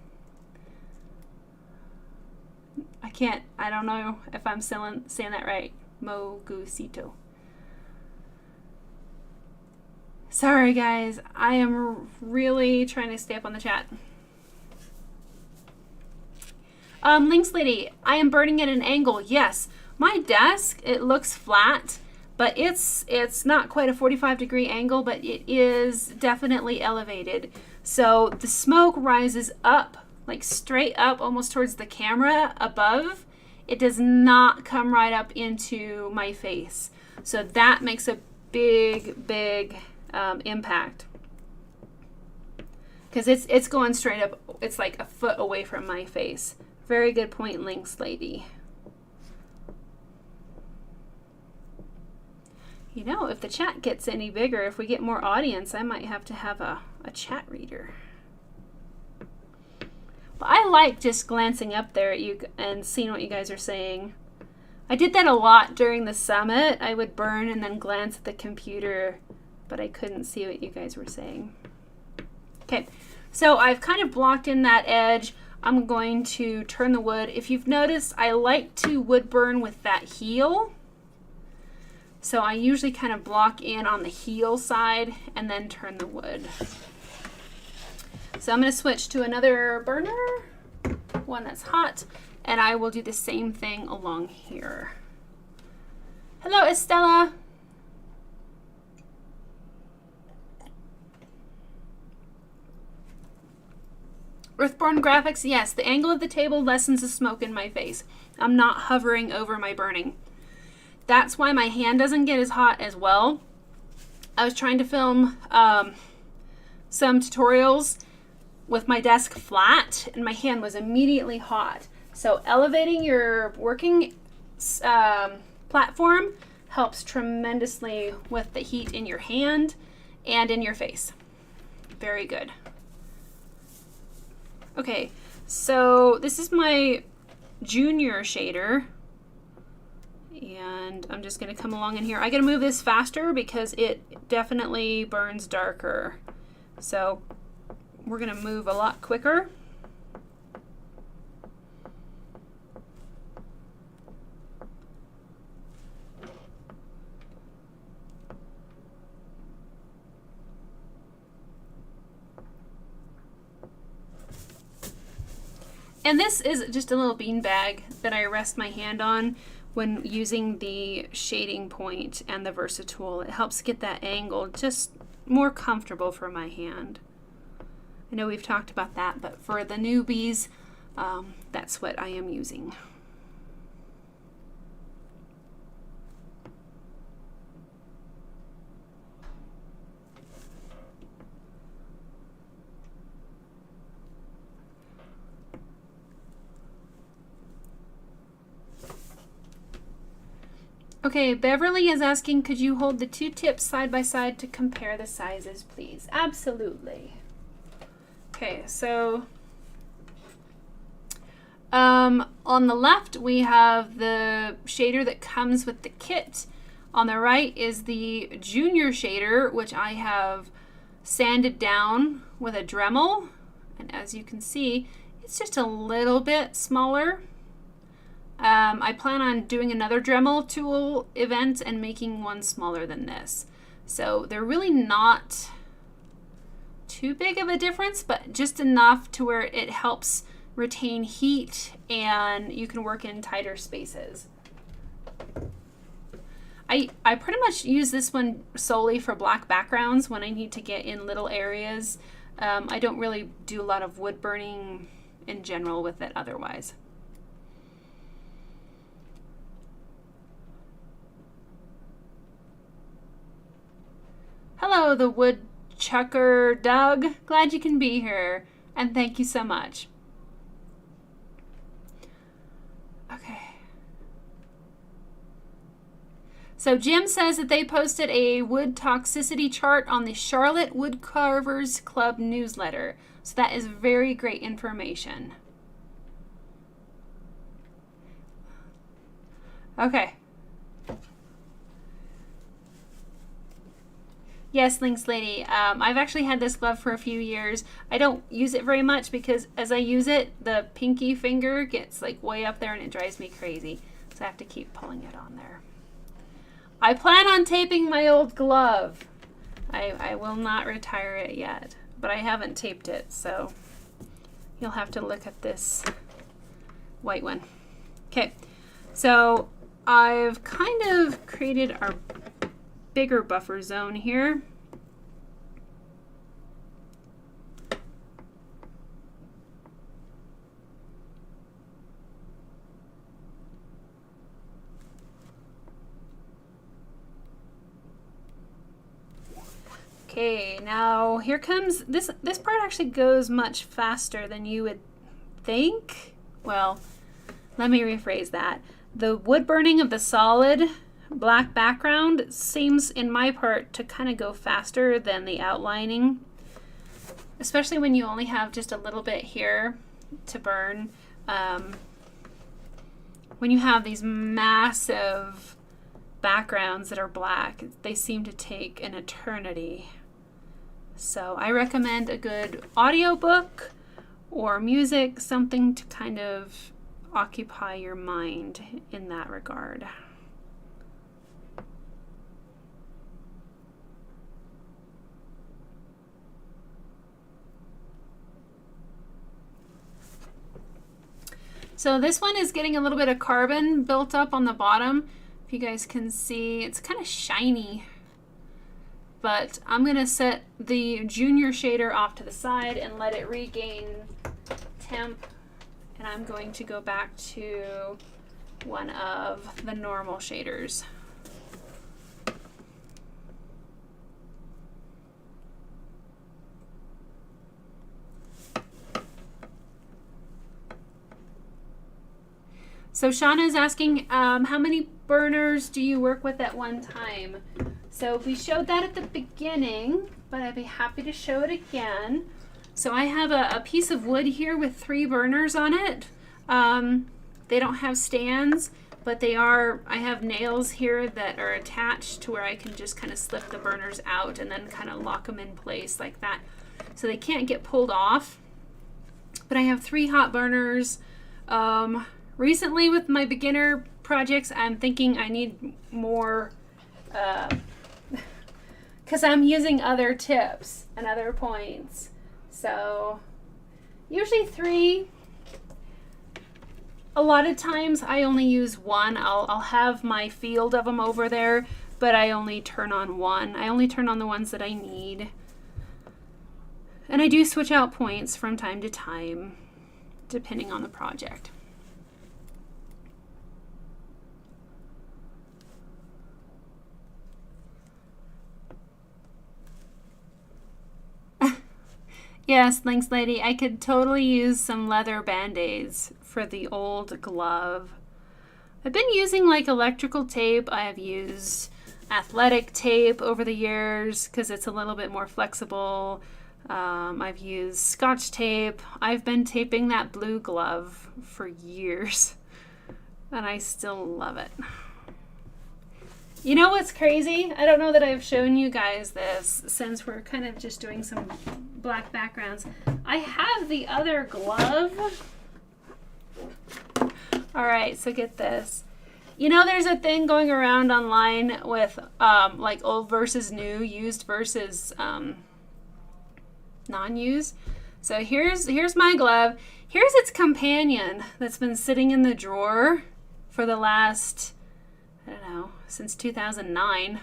I don't know if I'm saying that right. Mogosito. Sorry, guys. I am really trying to stay up on the chat. Lynx Lady, I am burning at an angle. Yes, my desk, it looks flat, but it's not quite a 45-degree angle, but it is definitely elevated. So the smoke rises up, like straight up, almost towards the camera above. It does not come right up into my face. So that makes a big impact. Because it's going straight up. It's like a foot away from my face. Very good point, Lynx Lady. If the chat gets any bigger, if we get more audience, I might have to have a chat reader. But I like just glancing up there at you and seeing what you guys are saying. I did that a lot during the summit. I would burn and then glance at the computer, but I couldn't see what you guys were saying. Okay, so I've kind of blocked in that edge. I'm going to turn the wood. If you've noticed, I like to wood burn with that heel. So I usually kind of block in on the heel side and then turn the wood. So I'm going to switch to another burner, one that's hot, and I will do the same thing along here. Hello, Estella. Earthborn Graphics, yes, the angle of the table lessens the smoke in my face. I'm not hovering over my burning. That's why my hand doesn't get as hot as well. I was trying to film some tutorials with my desk flat, and my hand was immediately hot. So elevating your working platform helps tremendously with the heat in your hand and in your face. Very good. Okay, so this is my junior shader, and I'm just going to come along in here. I got to move this faster because it definitely burns darker. So we're going to move a lot quicker. And this is just a little bean bag that I rest my hand on when using the shading point and the Versa tool. It helps get that angle just more comfortable for my hand. I know we've talked about that, but for the newbies, that's what I am using. Okay, Beverly is asking, could you hold the two tips side by side to compare the sizes, please? Absolutely. Okay, so on the left, we have the shader that comes with the kit. On the right is the junior shader, which I have sanded down with a Dremel. And as you can see, it's just a little bit smaller. I plan on doing another Dremel tool event and making one smaller than this. So they're really not too big of a difference, but just enough to where it helps retain heat and you can work in tighter spaces. I pretty much use this one solely for black backgrounds when I need to get in little areas. I don't really do a lot of wood burning in general with it otherwise. Hello, the woodchucker Doug. Glad you can be here, and thank you so much. Okay. So Jim says that they posted a wood toxicity chart on the Charlotte Woodcarvers Club newsletter. So that is very great information. Okay. Yes, Lynx Lady. I've actually had this glove for a few years. I don't use it very much because as I use it, the pinky finger gets like way up there and it drives me crazy. So I have to keep pulling it on there. I plan on taping my old glove. I will not retire it yet, but I haven't taped it, so you'll have to look at this white one. Okay, so I've kind of created our bigger buffer zone here. Okay, now here comes, this part actually goes much faster than you would think. Well, let me rephrase that. The wood burning of the solid black background seems, in my part, to kind of go faster than the outlining, especially when you only have just a little bit here to burn. When you have these massive backgrounds that are black, they seem to take an eternity. So I recommend a good audiobook or music, something to kind of occupy your mind in that regard. So this one is getting a little bit of carbon built up on the bottom. If you guys can see, it's kind of shiny. But I'm going to set the junior shader off to the side and let it regain temp. And I'm going to go back to one of the normal shaders. So Shauna is asking, how many burners do you work with at one time? So we showed that at the beginning, but I'd be happy to show it again. So I have a piece of wood here with 3 burners on it. They don't have stands, but they are, I have nails here that are attached to where I can just kind of slip the burners out and then kind of lock them in place like that. So they can't get pulled off. But I have 3 hot burners. Recently with my beginner projects, I'm thinking I need more, because I'm using other tips and other points. So usually 3. A lot of times I only use 1. I'll have my field of them over there, but I only turn on 1. I only turn on the ones that I need. And I do switch out points from time to time, depending on the project. Yes, Lynx Lady, I could totally use some leather band-aids for the old glove. I've been using like electrical tape. I have used athletic tape over the years because it's a little bit more flexible. I've used Scotch tape. I've been taping that blue glove for years and I still love it. You know what's crazy? I don't know that I've shown you guys this since we're kind of just doing some black backgrounds. I have the other glove. All right, so get this. You know, there's a thing going around online with like old versus new, used versus non-used. So here's my glove. Here's its companion that's been sitting in the drawer for the last, I don't know, since 2009.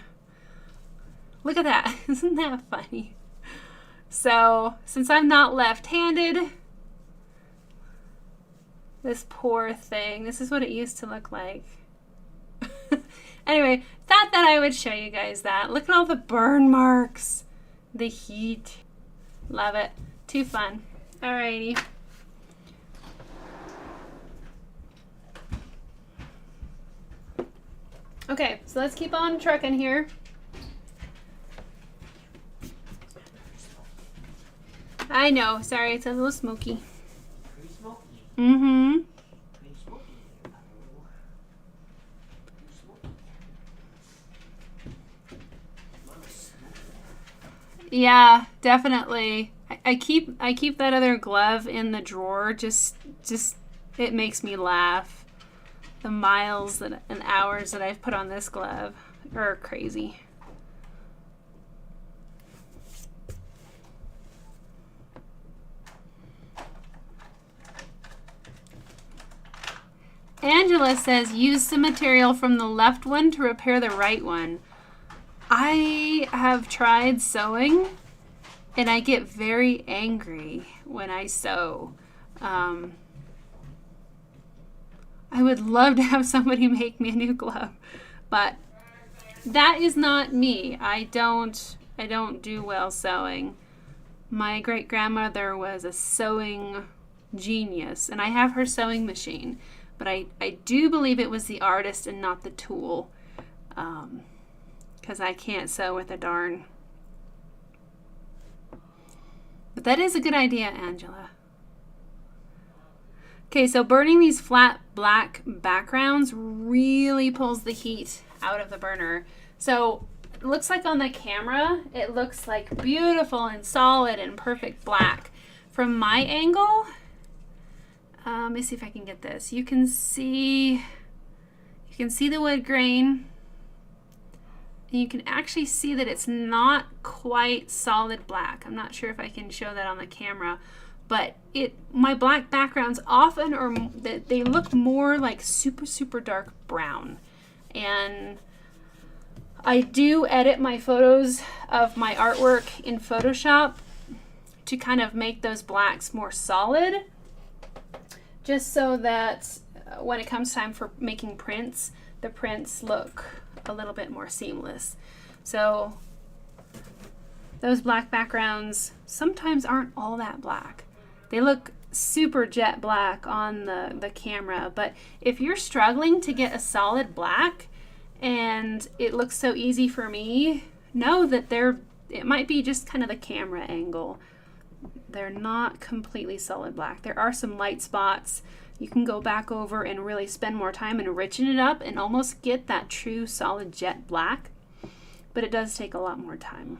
Look at that. Isn't that funny? So since I'm not left-handed, this poor thing, this is what it used to look like. Anyway, thought that I would show you guys that. Look at all the burn marks, the heat. Love it. Too fun. Alrighty. Okay, so let's keep on trucking here. I know, sorry, it's a little smoky. Pretty smoky. Mm-hmm. Pretty smoky. Yeah, definitely. I keep that other glove in the drawer. Just it makes me laugh. The miles and hours that I've put on this glove are crazy. Angela says, use the material from the left one to repair the right one. I have tried sewing and I get very angry when I sew. I would love to have somebody make me a new glove, but that is not me. I don't do well sewing. My great-grandmother was a sewing genius, and I have her sewing machine, but I do believe it was the artist and not the tool, because I can't sew with a darn. But that is a good idea, Angela. Okay, so burning these flat black backgrounds really pulls the heat out of the burner. So it looks like on the camera, it looks like beautiful and solid and perfect black. From my angle, let me see if I can get this. You can see the wood grain. And you can actually see that it's not quite solid black. I'm not sure if I can show that on the camera. But my black backgrounds often they look more like super dark brown. And I do edit my photos of my artwork in Photoshop to kind of make those blacks more solid, just so that when it comes time for making prints, the prints look a little bit more seamless. So those black backgrounds sometimes aren't all that black. They look super jet black on the camera, but if you're struggling to get a solid black and it looks so easy for me, know that it might be just kind of the camera angle. They're not completely solid black. There are some light spots. You can go back over and really spend more time and enrichen it up and almost get that true solid jet black, but it does take a lot more time.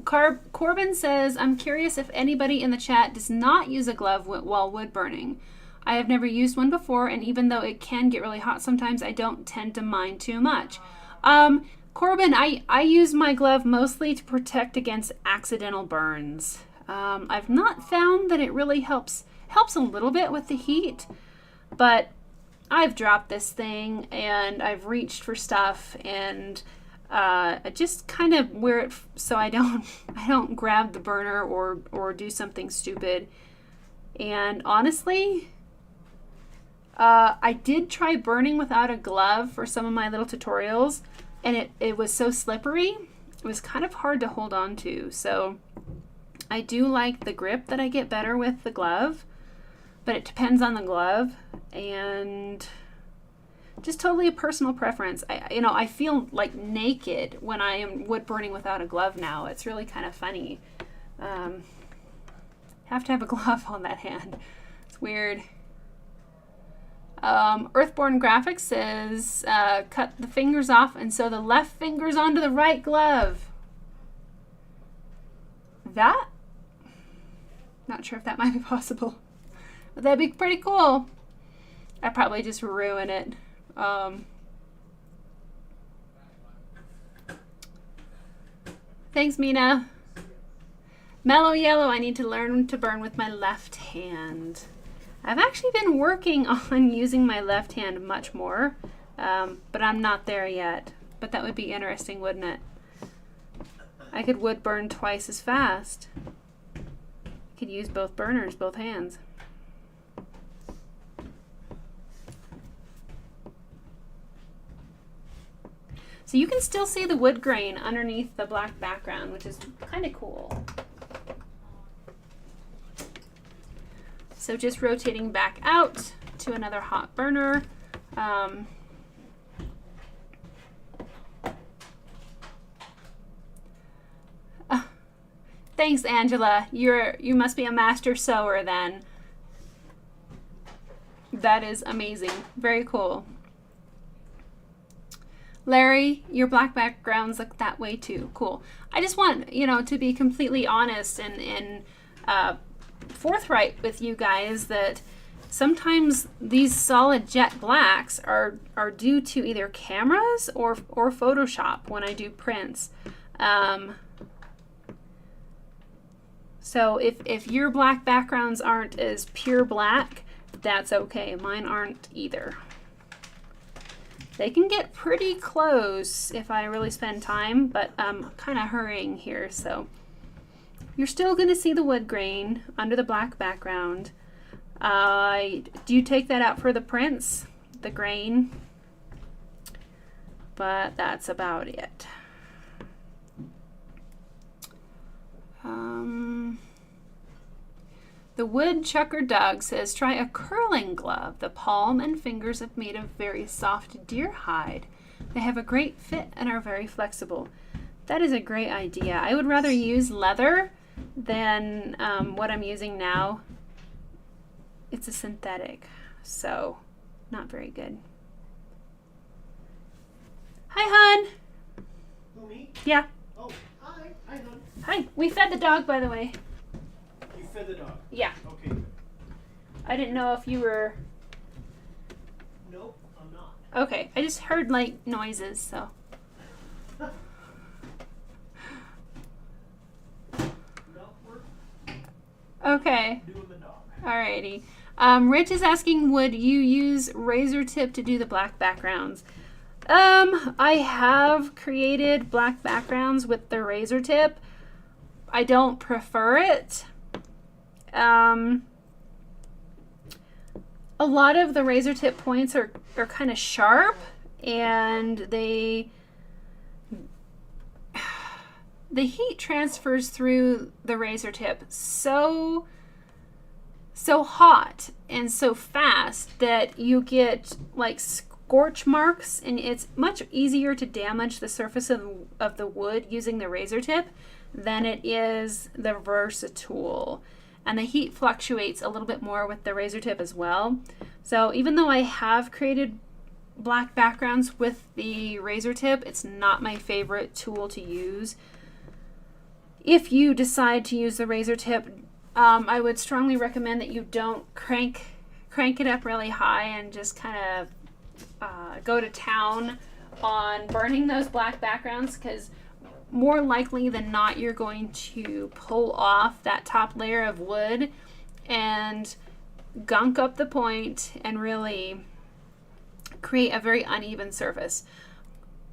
Corbin says, I'm curious if anybody in the chat does not use a glove while wood burning. I have never used one before, and even though it can get really hot sometimes, I don't tend to mind too much. Corbin, I use my glove mostly to protect against accidental burns. I've not found that it really helps a little bit with the heat, but I've dropped this thing and I've reached for stuff and just kind of wear it so I don't grab the burner or do something stupid. And honestly, I did try burning without a glove for some of my little tutorials, and it was so slippery, it was kind of hard to hold on to. So I do like the grip that I get better with the glove, but it depends on the glove and just totally a personal preference. I feel like naked when I am wood burning without a glove now. It's really kind of funny. Have to have a glove on that hand. It's weird. Earthborn Graphics says, cut the fingers off and sew the left fingers onto the right glove. That? Not sure if that might be possible. But that'd be pretty cool. I'd probably just ruin it. Thanks, Mina. Mellow Yellow, I need to learn to burn with my left hand. I've actually been working on using my left hand much more, but I'm not there yet. But that would be interesting, wouldn't it? I could wood burn twice as fast. I could use both burners, both hands. So you can still see the wood grain underneath the black background, which is kind of cool. So just rotating back out to another hot burner. Thanks, Angela. You must be a master sewer then. That is amazing. Very cool. Larry, your black backgrounds look that way too. Cool. I just want, to be completely honest and forthright with you guys that sometimes these solid jet blacks are due to either cameras or Photoshop when I do prints. So if your black backgrounds aren't as pure black, that's okay. Mine aren't either. They can get pretty close if I really spend time, but I'm kind of hurrying here, so you're still going to see the wood grain under the black background. Do you take that out for the prints, the grain? But that's about it. The Woodchucker Doug says, try a curling glove. The palm and fingers are made of very soft deer hide. They have a great fit and are very flexible. That is a great idea. I would rather use leather than what I'm using now. It's a synthetic, so not very good. Hi, hon. Who, me? Yeah. Oh, hi. Hi, hon. Hi. We fed the dog, by the way. You fed the dog? Yeah. Okay. I didn't know if you were... Nope, I'm not. Okay. I just heard, noises, so... Okay. Doing the dog. Alrighty. Rich is asking, would you use razor tip to do the black backgrounds? I have created black backgrounds with the razor tip. I don't prefer it. A lot of the razor tip points are kind of sharp, and the heat transfers through the razor tip so hot and so fast that you get scorch marks, and it's much easier to damage the surface of the wood using the razor tip than it is the Versatool. And the heat fluctuates a little bit more with the razor tip as well. So even though I have created black backgrounds with the razor tip, it's not my favorite tool to use. If you decide to use the razor tip, I would strongly recommend that you don't crank it up really high and just kind of go to town on burning those black backgrounds, because more likely than not you're going to pull off that top layer of wood and gunk up the point and really create a very uneven surface.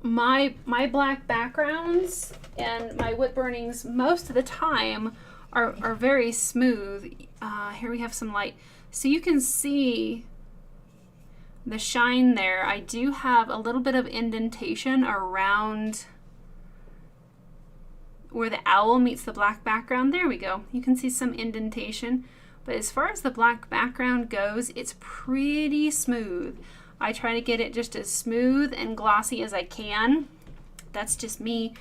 My black backgrounds and my wood burnings most of the time are very smooth. Here we have some light, so you can see the shine there. I do have a little bit of indentation around where the owl meets the black background. There we go. You can see some indentation. But as far as the black background goes, it's pretty smooth. I try to get it just as smooth and glossy as I can. That's just me.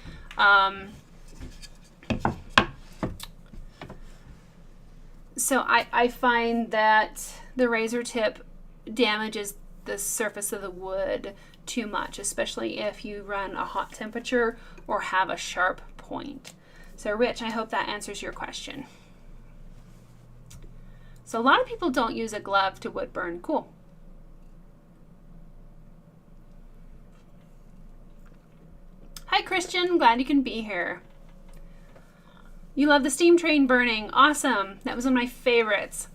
So I find that the razor tip damages the surface of the wood too much, especially if you run a hot temperature or have a sharp point. So Rich, I hope that answers your question. So a lot of people don't use a glove to wood burn. Cool. Hi Christian, glad you can be here. You love the steam train burning. Awesome. That was one of my favorites.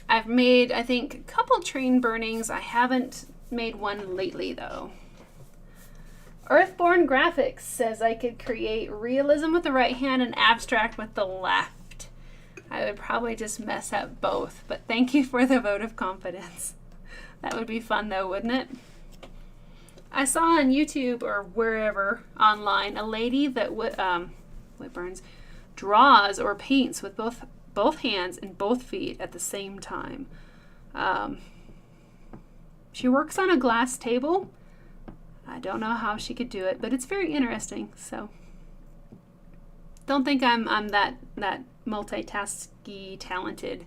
I've made, I think, a couple train burnings. I haven't made one lately though. Earthborn Graphics says I could create realism with the right hand and abstract with the left. I would probably just mess up both, but thank you for the vote of confidence. That would be fun though, wouldn't it? I saw on YouTube or wherever online a lady that wood burns, draws or paints with both hands and both feet at the same time. She works on a glass table. I don't know how she could do it, but it's very interesting. So don't think I'm that multitasky talented.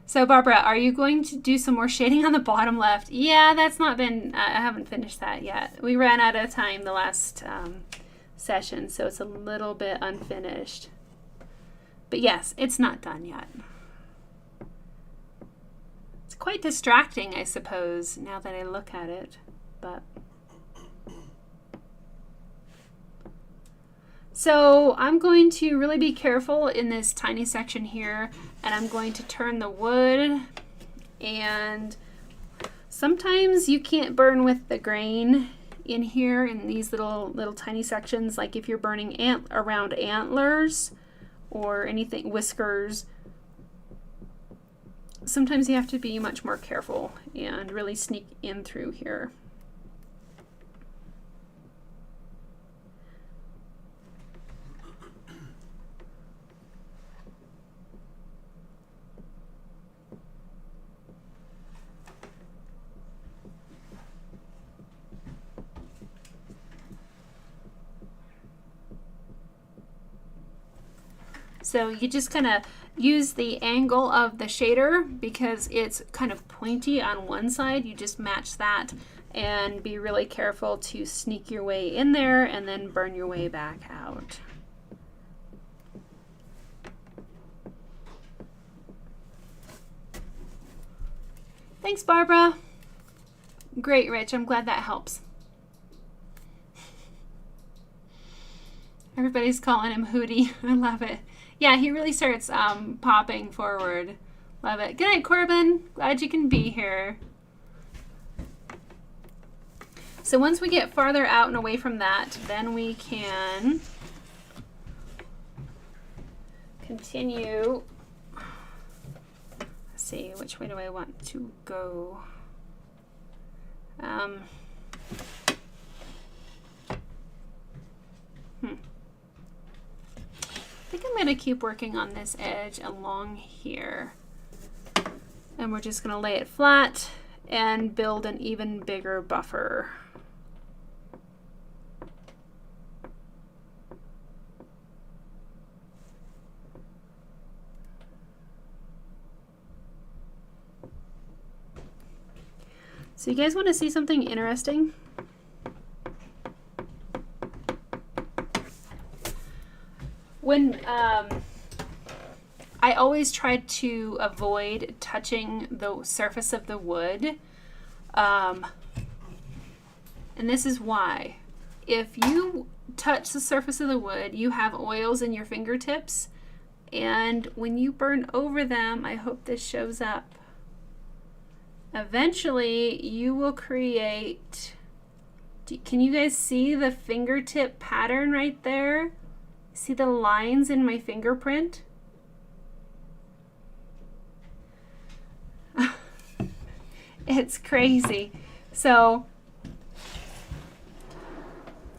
So Barbara, are you going to do some more shading on the bottom left? Yeah, that's not been, I haven't finished that yet. We ran out of time the last session, so it's a little bit unfinished. But yes, it's not done yet. It's quite distracting, I suppose, now that I look at it, but. So I'm going to really be careful in this tiny section here, and I'm going to turn the wood, and sometimes you can't burn with the grain in here in these little tiny sections, like if you're burning around antlers or anything, whiskers. Sometimes you have to be much more careful and really sneak in through here. So you just kind of use the angle of the shader because it's kind of pointy on one side. You just match that and be really careful to sneak your way in there and then burn your way back out. Thanks, Barbara. Great, Rich. I'm glad that helps. Everybody's calling him Hootie. I love it. Yeah, he really starts popping forward. Love it. Good night, Corbin. Glad you can be here. So once we get farther out and away from that, then we can continue. Let's see, which way do I want to go? I think I'm going to keep working on this edge along here. And we're just going to lay it flat and build an even bigger buffer. So you guys want to see something interesting? When I always try to avoid touching the surface of the wood, and this is why. If you touch the surface of the wood, you have oils in your fingertips, and when you burn over them, I hope this shows up. Eventually, you will create, can you guys see the fingertip pattern right there? See the lines in my fingerprint? It's crazy. So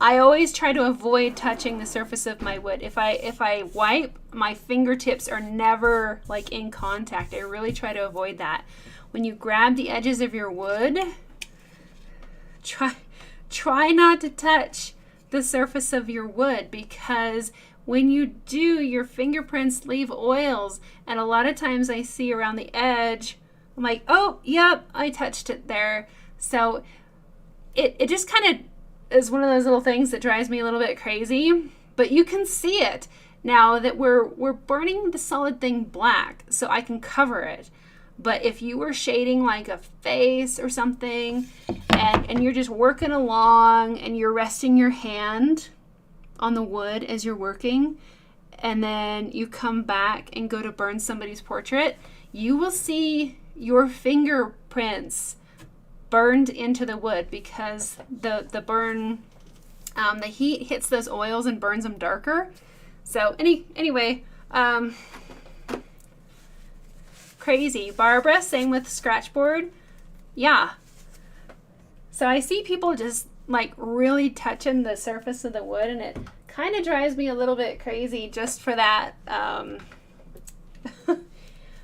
I always try to avoid touching the surface of my wood. If I wipe, my fingertips are never like in contact. I really try to avoid that. When you grab the edges of your wood, try not to touch the surface of your wood, because when you do, your fingerprints leave oils, and a lot of times I see around the edge, I'm like, oh, yep, I touched it there. So it just kind of is one of those little things that drives me a little bit crazy, but you can see it now that we're burning the solid thing black, so I can cover it. But if you were shading like a face or something, and you're just working along and you're resting your hand on the wood as you're working, and then you come back and go to burn somebody's portrait, you will see your fingerprints burned into the wood, because the burn, the heat hits those oils and burns them darker. So anyway, crazy. Barbara, same with scratchboard. Yeah. So I see people just like really touching the surface of the wood, and it kind of drives me a little bit crazy just for that,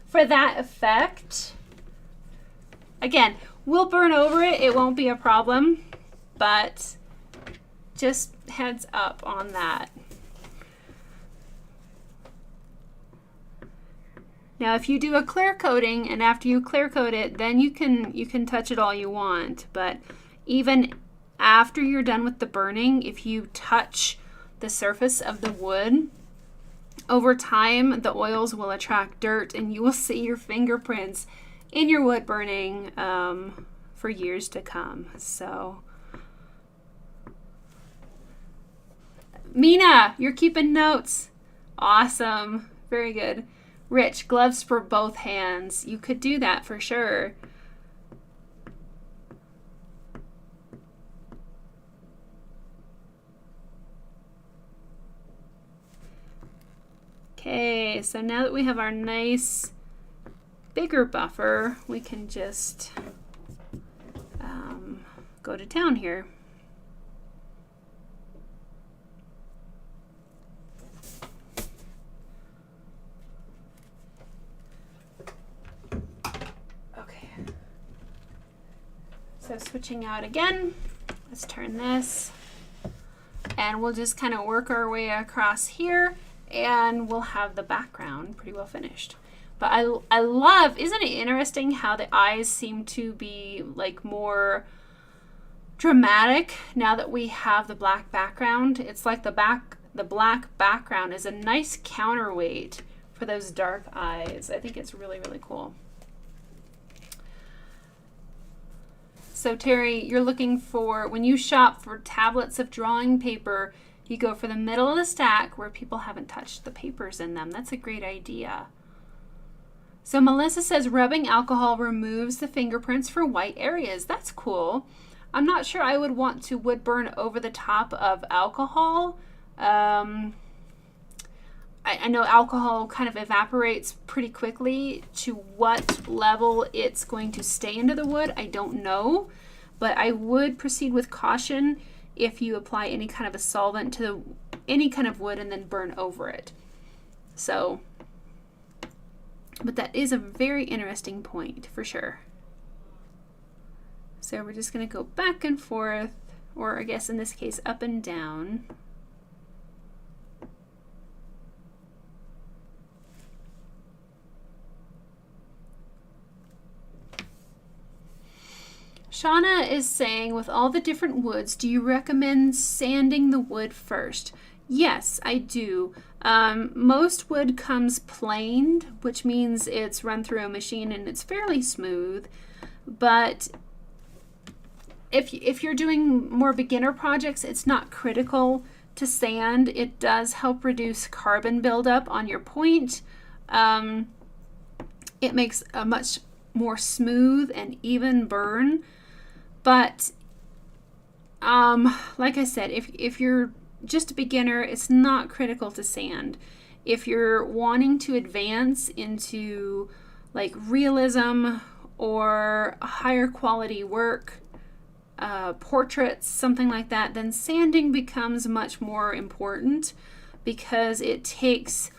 for that effect. Again, we'll burn over it. It won't be a problem, but just heads up on that. Now, if you do a clear coating, and after you clear coat it, then you can touch it all you want. But even after you're done with the burning, if you touch the surface of the wood, over time the oils will attract dirt, and you will see your fingerprints in your wood burning for years to come. So, Mina, you're keeping notes. Awesome. Very good. Rich, gloves for both hands. You could do that for sure. Okay, so now that we have our nice bigger buffer, we can just go to town here. Okay, so switching out again, let's turn this, and we'll just kind of work our way across here, and we'll have the background pretty well finished. But I love, isn't it interesting how the eyes seem to be like more dramatic now that we have the black background? It's like the black background is a nice counterweight for those dark eyes. I think it's really, really cool. So Terry, you're looking for, when you shop for tablets of drawing paper, you go for the middle of the stack where people haven't touched the papers in them. That's a great idea. So Melissa says rubbing alcohol removes the fingerprints for white areas. That's cool. I'm not sure I would want to wood burn over the top of alcohol. I know alcohol kind of evaporates pretty quickly. To what level it's going to stay into the wood, I don't know. But I would proceed with caution if you apply any kind of a solvent to any kind of wood and then burn over it. So, but that is a very interesting point for sure. So we're just going to go back and forth, or I guess in this case up and down. Shauna is saying, with all the different woods, do you recommend sanding the wood first? Yes, I do. Most wood comes planed, which means it's run through a machine and it's fairly smooth. But if you're doing more beginner projects, it's not critical to sand. It does help reduce carbon buildup on your point. It makes a much more smooth and even burn. But like I said, if you're just a beginner, it's not critical to sand. If you're wanting to advance into like realism or higher quality work, portraits, something like that, then sanding becomes much more important because it takes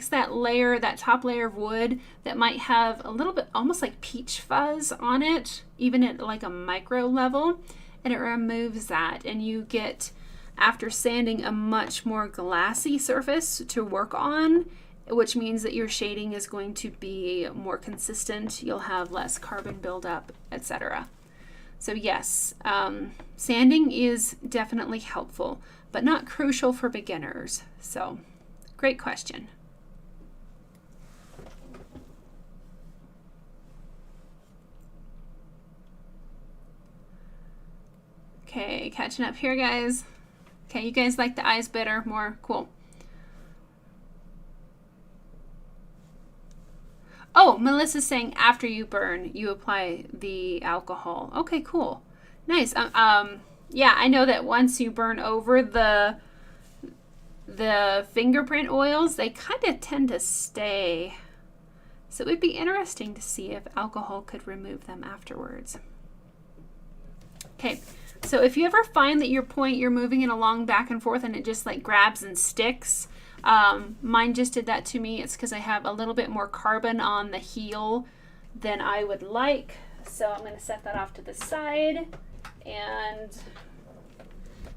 that layer, that top layer of wood that might have a little bit almost like peach fuzz on it, even at like a micro level, and it removes that, and you get, after sanding, a much more glassy surface to work on, which means that your shading is going to be more consistent. You'll have less carbon buildup, etc. So yes, sanding is definitely helpful, but not crucial for beginners. So great question. Okay, catching up here, guys. Okay, you guys like the eyes better, more? Cool. Oh, Melissa's saying after you burn, you apply the alcohol. Okay, cool. Nice. Yeah, I know that once you burn over the fingerprint oils, they kind of tend to stay. So it would be interesting to see if alcohol could remove them afterwards. Okay, so if you ever find that you're moving it along back and forth and it just like grabs and sticks, mine just did that to me. It's because I have a little bit more carbon on the heel than I would like. So I'm going to set that off to the side and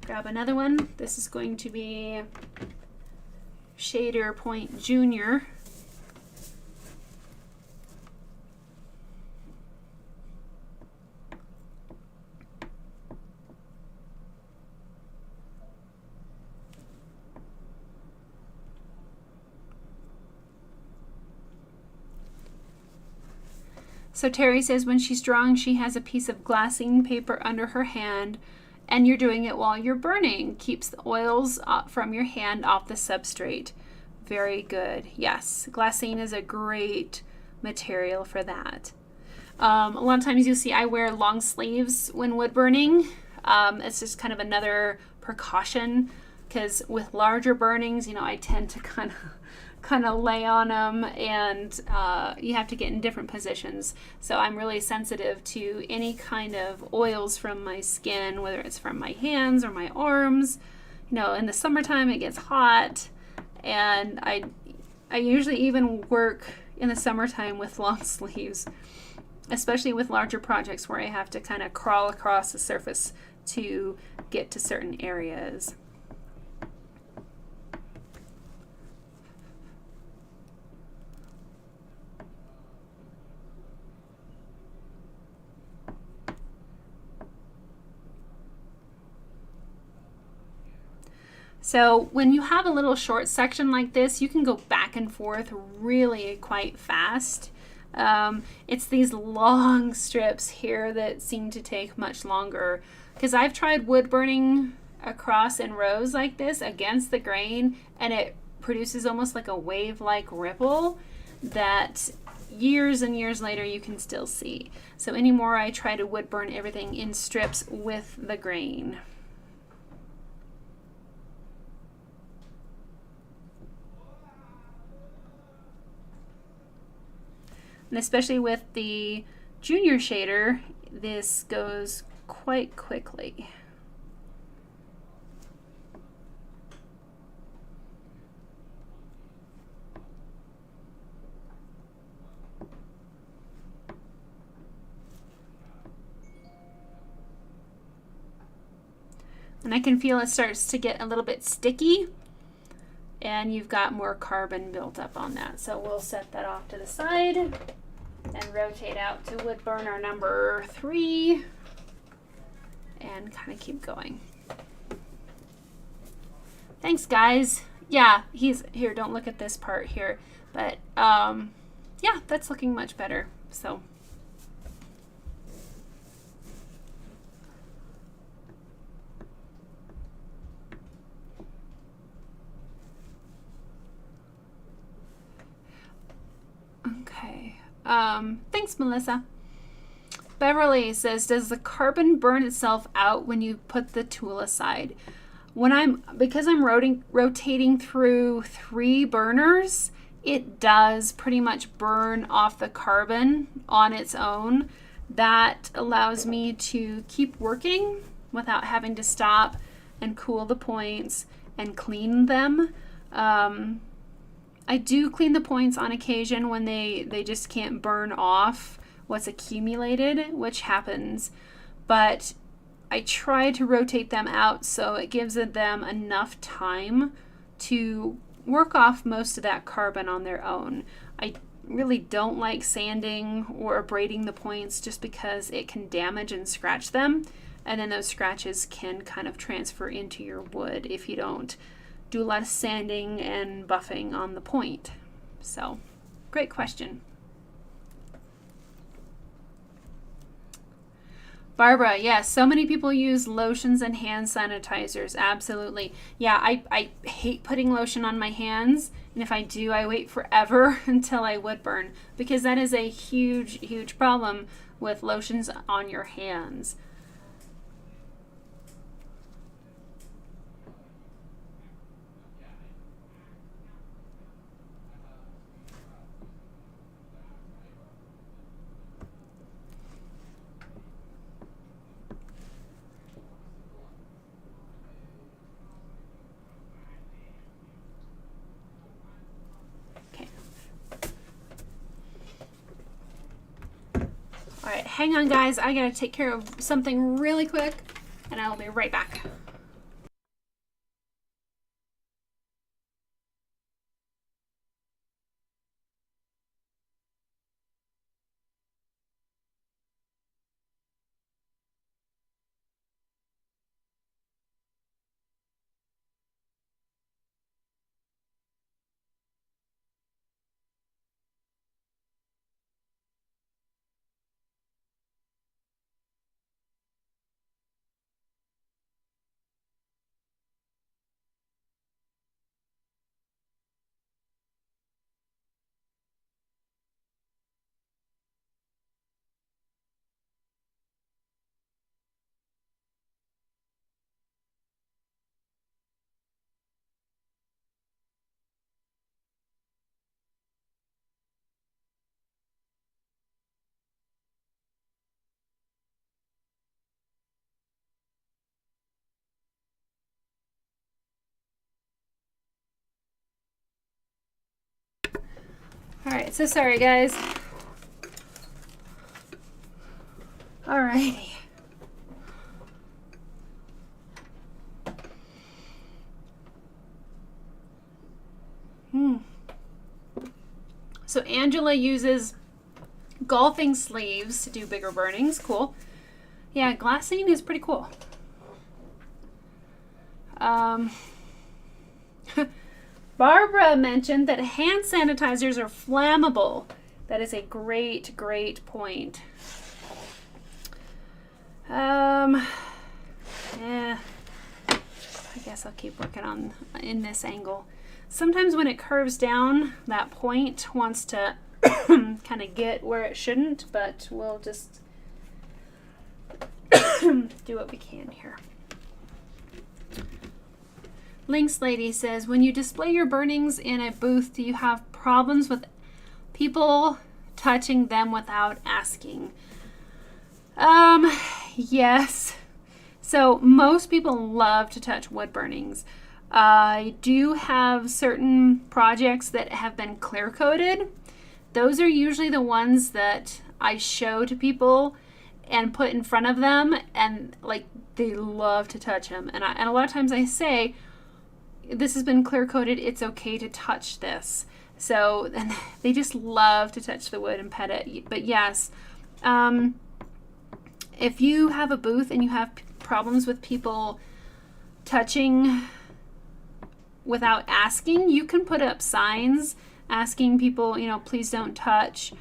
grab another one. This is going to be Shader Point Junior. So Terry says when she's drawing, she has a piece of glassine paper under her hand, and you're doing it while you're burning. Keeps the oils from your hand off the substrate. Very good. Yes, glassine is a great material for that. A lot of times you'll see I wear long sleeves when wood burning. It's just kind of another precaution, because with larger burnings, I tend to kind of lay on them, and you have to get in different positions. So I'm really sensitive to any kind of oils from my skin, whether it's from my hands or my arms. In the summertime it gets hot, and I usually even work in the summertime with long sleeves, especially with larger projects where I have to kind of crawl across the surface to get to certain areas. So when you have a little short section like this, you can go back and forth really quite fast. It's these long strips here that seem to take much longer, because I've tried wood burning across in rows like this against the grain, and it produces almost like a wave-like ripple that years and years later you can still see. So anymore I try to wood burn everything in strips with the grain. And especially with the junior shader, this goes quite quickly. And I can feel it starts to get a little bit sticky, and you've got more carbon built up on that. So we'll set that off to the side and rotate out to wood burner number 3 and kind of keep going. Thanks, guys. Yeah, he's here. Don't look at this part here, but yeah, that's looking much better. So okay. Thanks, Melissa. Beverly says, does the carbon burn itself out when you put the tool aside? Because I'm rotating through 3 burners, it does pretty much burn off the carbon on its own. That allows me to keep working without having to stop and cool the points and clean them. I do clean the points on occasion when they just can't burn off what's accumulated, which happens, but I try to rotate them out so it gives them enough time to work off most of that carbon on their own. I really don't like sanding or abrading the points just because it can damage and scratch them, and then those scratches can kind of transfer into your wood if you don't do a lot of sanding and buffing on the point. So, great question. Barbara, yes, so many people use lotions and hand sanitizers. Absolutely. Yeah, I hate putting lotion on my hands, and if I do, I wait forever until I wood burn, because that is a huge, huge problem with lotions on your hands. All right, hang on guys, I gotta take care of something really quick and I will be right back. All right, so sorry guys. All righty. So Angela uses golfing sleeves to do bigger burnings. Cool. Yeah, glassine is pretty cool. Barbara mentioned that hand sanitizers are flammable. That is a great, great point. Yeah, I guess I'll keep working on in this angle. Sometimes when it curves down, that point wants to kind of get where it shouldn't, but we'll just do what we can here. Lynx Lady says, when you display your burnings in a booth, do you have problems with people touching them without asking? Yes. So most people love to touch wood burnings. I do have certain projects that have been clear coated. Those are usually the ones that I show to people and put in front of them, and like they love to touch them. And a lot of times I say, this has been clear coated, it's okay to touch this. So and they just love to touch the wood and pet it. But yes, if you have a booth and you have problems with people touching without asking, you can put up signs asking people, you know, please don't touch.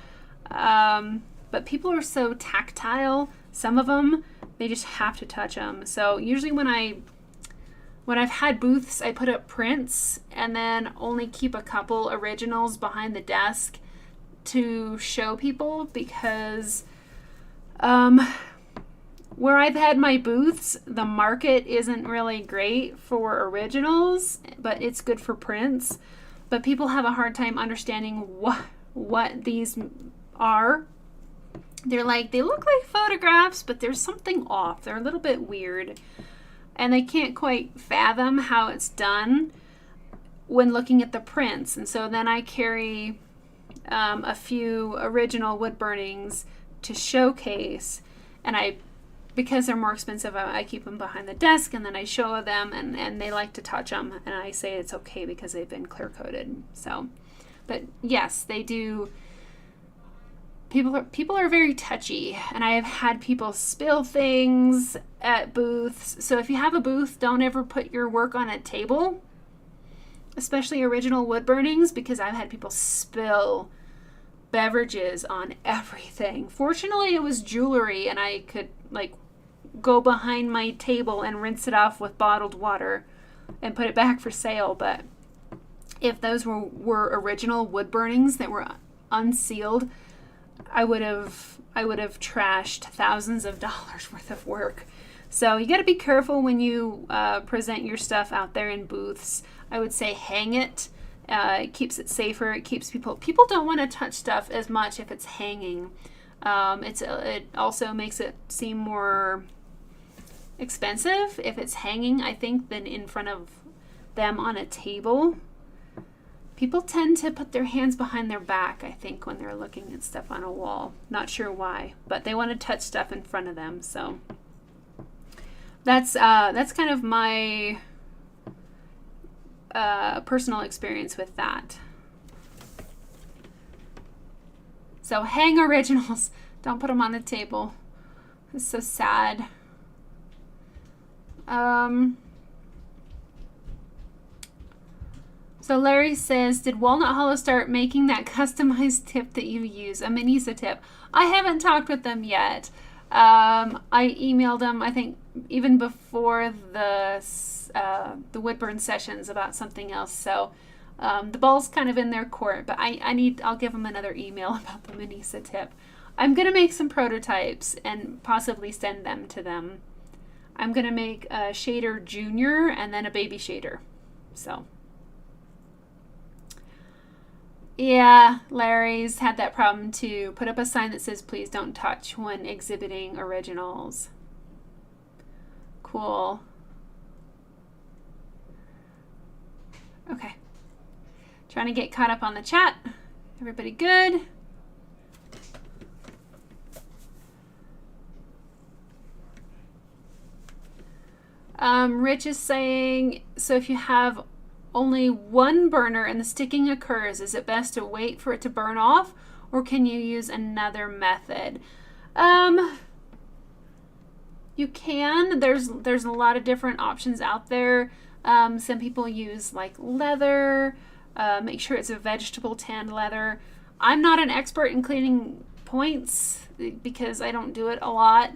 But people are so tactile, some of them, they just have to touch them. So usually when I've had booths, I put up prints and then only keep a couple originals behind the desk to show people, because where I've had my booths, the market isn't really great for originals, but it's good for prints. But people have a hard time understanding what these are. They're like, they look like photographs, but there's something off. They're a little bit weird. And they can't quite fathom how it's done when looking at the prints. And so then I carry a few original wood burnings to showcase. And because they're more expensive, I keep them behind the desk, and then I show them, and they like to touch them. And I say it's okay because they've been clear coated. So, but yes, they do. People are very touchy, and I have had people spill things at booths. So if you have a booth, don't ever put your work on a table, especially original wood burnings, because I've had people spill beverages on everything. Fortunately, it was jewelry, and I could like go behind my table and rinse it off with bottled water and put it back for sale. But if those were original wood burnings that were unsealed, I would have trashed thousands of dollars worth of work. So you got to be careful when you present your stuff out there in booths. I would say hang it. It keeps it safer. It keeps people don't want to touch stuff as much if it's hanging. It also makes it seem more expensive if it's hanging, I think, than in front of them on a table. People tend to put their hands behind their back, I think, when they're looking at stuff on a wall. Not sure why, but they want to touch stuff in front of them. So that's kind of my personal experience with that. So hang originals. Don't put them on a table. It's so sad. So Larry says, did Walnut Hollow start making that customized tip that you use, a Minisa tip? I haven't talked with them yet. I emailed them, I think, even before the Woodburn sessions about something else. So the ball's kind of in their court, but I'll give them another email about the Minisa tip. I'm going to make some prototypes and possibly send them to them. I'm going to make a shader junior and then a baby shader. So yeah, Larry's had that problem too. Put up a sign that says, please don't touch when exhibiting originals. Cool. Okay. Trying to get caught up on the chat. Everybody good? Rich is saying, so if you have only one burner and the sticking occurs, is it best to wait for it to burn off, or can you use another method? You can. There's a lot of different options out there. Some people use like leather. Make sure it's a vegetable tanned leather. I'm not an expert in cleaning points because I don't do it a lot.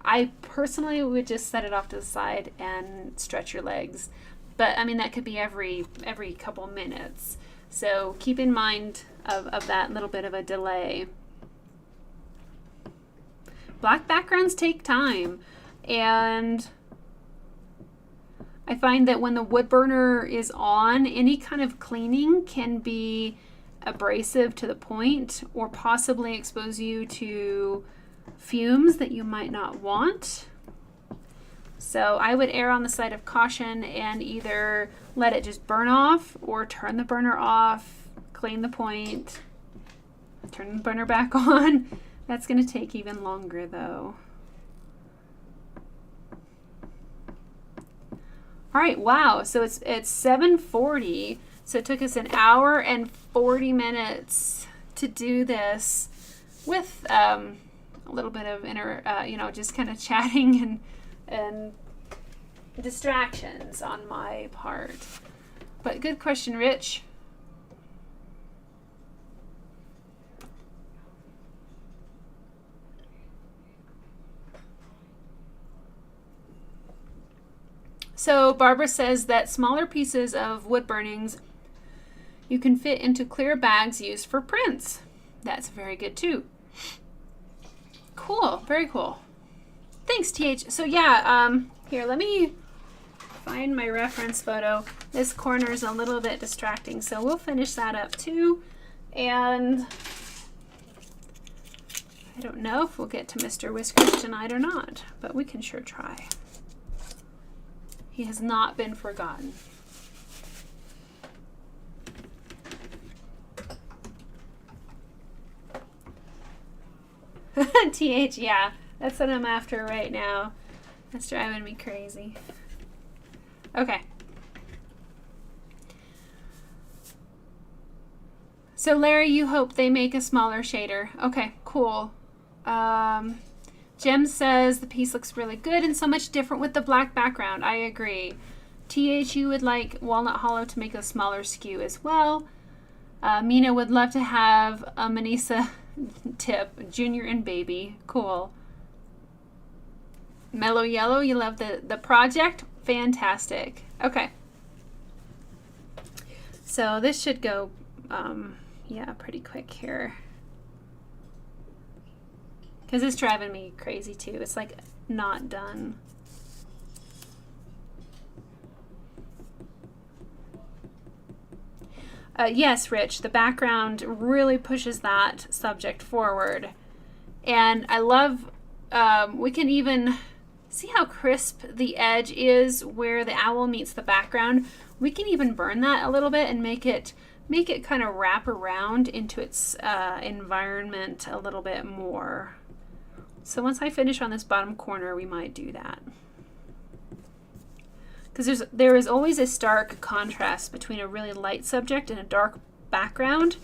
I personally would just set it off to the side and stretch your legs. But I mean, that could be every couple minutes. So keep in mind of that little bit of a delay. Black backgrounds take time. And I find that when the wood burner is on, any kind of cleaning can be abrasive to the point or possibly expose you to fumes that you might not want. So I would err on the side of caution and either let it just burn off or turn the burner off, clean the point, turn the burner back on. That's going to take even longer though. All right, wow, so it's 7:40, so it took us an hour and 40 minutes to do this with a little bit of just kind of chatting and distractions on my part. But good question, Rich. So Barbara says that smaller pieces of wood burnings you can fit into clear bags used for prints. That's very good too. Cool, very cool. Thanks, TH. So yeah, here, let me find my reference photo. This corner is a little bit distracting, so we'll finish that up too. And I don't know if we'll get to Mr. Whiskers tonight or not, but we can sure try. He has not been forgotten. TH, yeah, that's what I'm after right now. That's driving me crazy. Okay. So Larry, you hope they make a smaller shader. Okay, cool. Jem says the piece looks really good and so much different with the black background. I agree. TH, you would like Walnut Hollow to make a smaller skew as well. Mina would love to have a Minisa tip, Junior and Baby. Cool. Mellow Yellow, you love the project? Fantastic. Okay. So this should go, yeah, pretty quick here. Because it's driving me crazy too. It's like not done. Yes, Rich, the background really pushes that subject forward. And I love, we can even see how crisp the edge is where the owl meets the background. We can even burn that a little bit and make it kind of wrap around into its environment a little bit more. So once I finish on this bottom corner, we might do that. Because there is always a stark contrast between a really light subject and a dark background.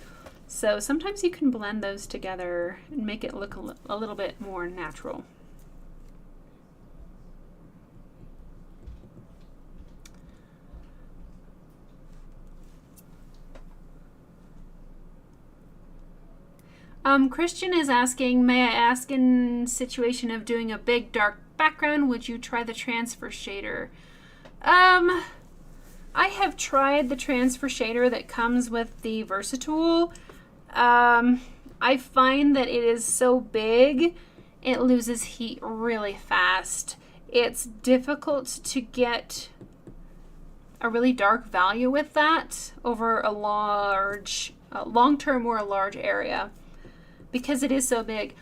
So sometimes you can blend those together and make it look a little bit more natural. Christian is asking, may I ask, in situation of doing a big dark background, would you try the transfer shader? I have tried the transfer shader that comes with the Versatool. I find that it is so big, it loses heat really fast. It's difficult to get a really dark value with that over a long-term or a large area, because it is so big.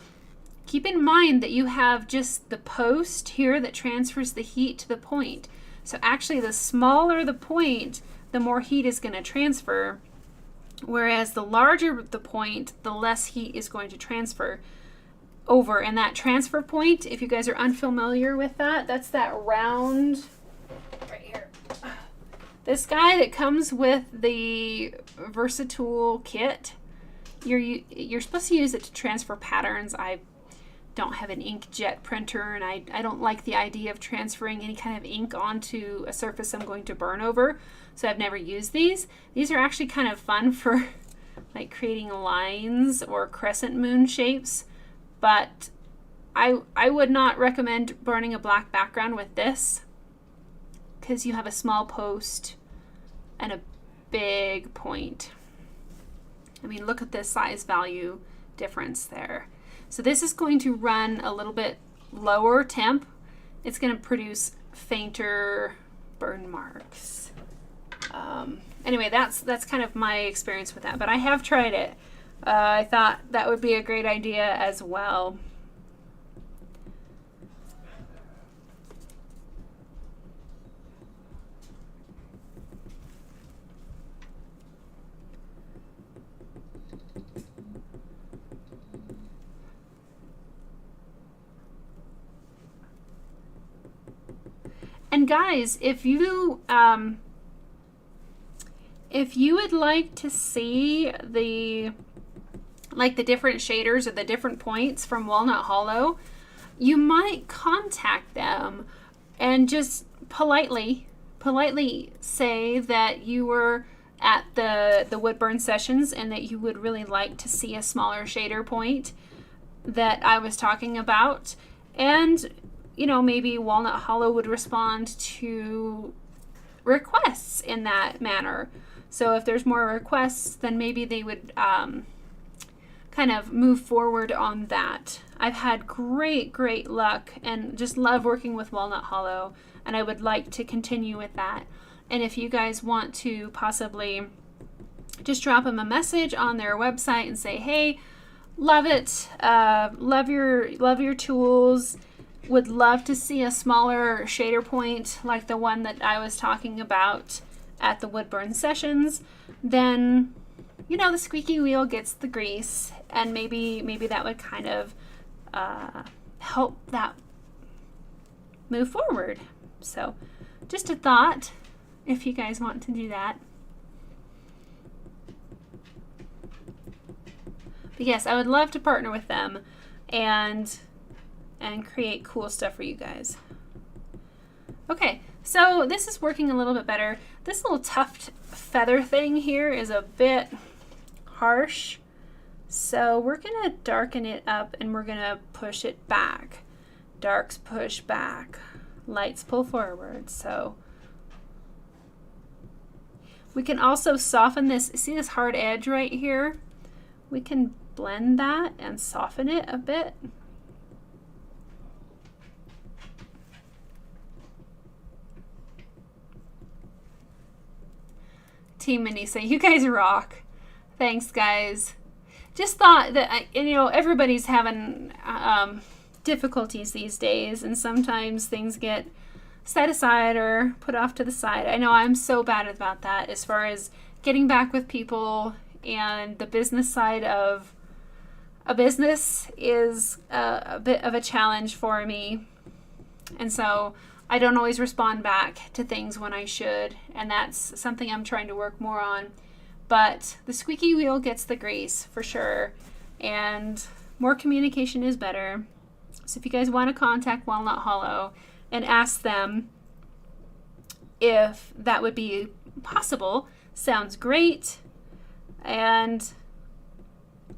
Keep in mind that you have just the post here that transfers the heat to the point. So actually the smaller the point, the more heat is going to transfer, whereas the larger the point, the less heat is going to transfer over. And that transfer point, if you guys are unfamiliar with that, that's that round right here. This guy that comes with the Versatool kit, you're supposed to use it to transfer patterns. I don't have an inkjet printer, and I don't like the idea of transferring any kind of ink onto a surface I'm going to burn over, so I've never used these. These are actually kind of fun for like creating lines or crescent moon shapes, but I would not recommend burning a black background with this, because you have a small post and a big point. I mean, look at this size value difference there. So this is going to run a little bit lower temp. It's going to produce fainter burn marks. Anyway, that's kind of my experience with that, but I have tried it. I thought that would be a great idea as well. And guys, if you would like to see the different shaders or the different points from Walnut Hollow, you might contact them and just politely say that you were at the Woodburn sessions and that you would really like to see a smaller shader point that I was talking about. And you know, maybe Walnut Hollow would respond to requests in that manner. So if there's more requests, then maybe they would kind of move forward on that. I've had great luck and just love working with Walnut Hollow, and I would like to continue with that. And if you guys want to possibly just drop them a message on their website and say, hey, love it. Love your tools. Would love to see a smaller shader point like the one that I was talking about at the Woodburn sessions. Then, you know, the squeaky wheel gets the grease, and maybe that would kind of help that move forward. So just a thought if you guys want to do that. But yes, I would love to partner with them and create cool stuff for you guys. Okay, so this is working a little bit better. This little tuft feather thing here is a bit harsh. So we're gonna darken it up and we're gonna push it back. Darks push back, lights pull forward. So we can also soften this. See this hard edge right here? We can blend that and soften it a bit. Team Minisa, you guys rock. Thanks, guys. Just thought that, you know, everybody's having difficulties these days, and sometimes things get set aside or put off to the side. I know I'm so bad about that as far as getting back with people, and the business side of a business is a bit of a challenge for me. And so I don't always respond back to things when I should, and that's something I'm trying to work more on. But the squeaky wheel gets the grease for sure, and more communication is better. So if you guys want to contact Walnut Hollow and ask them if that would be possible, sounds great. And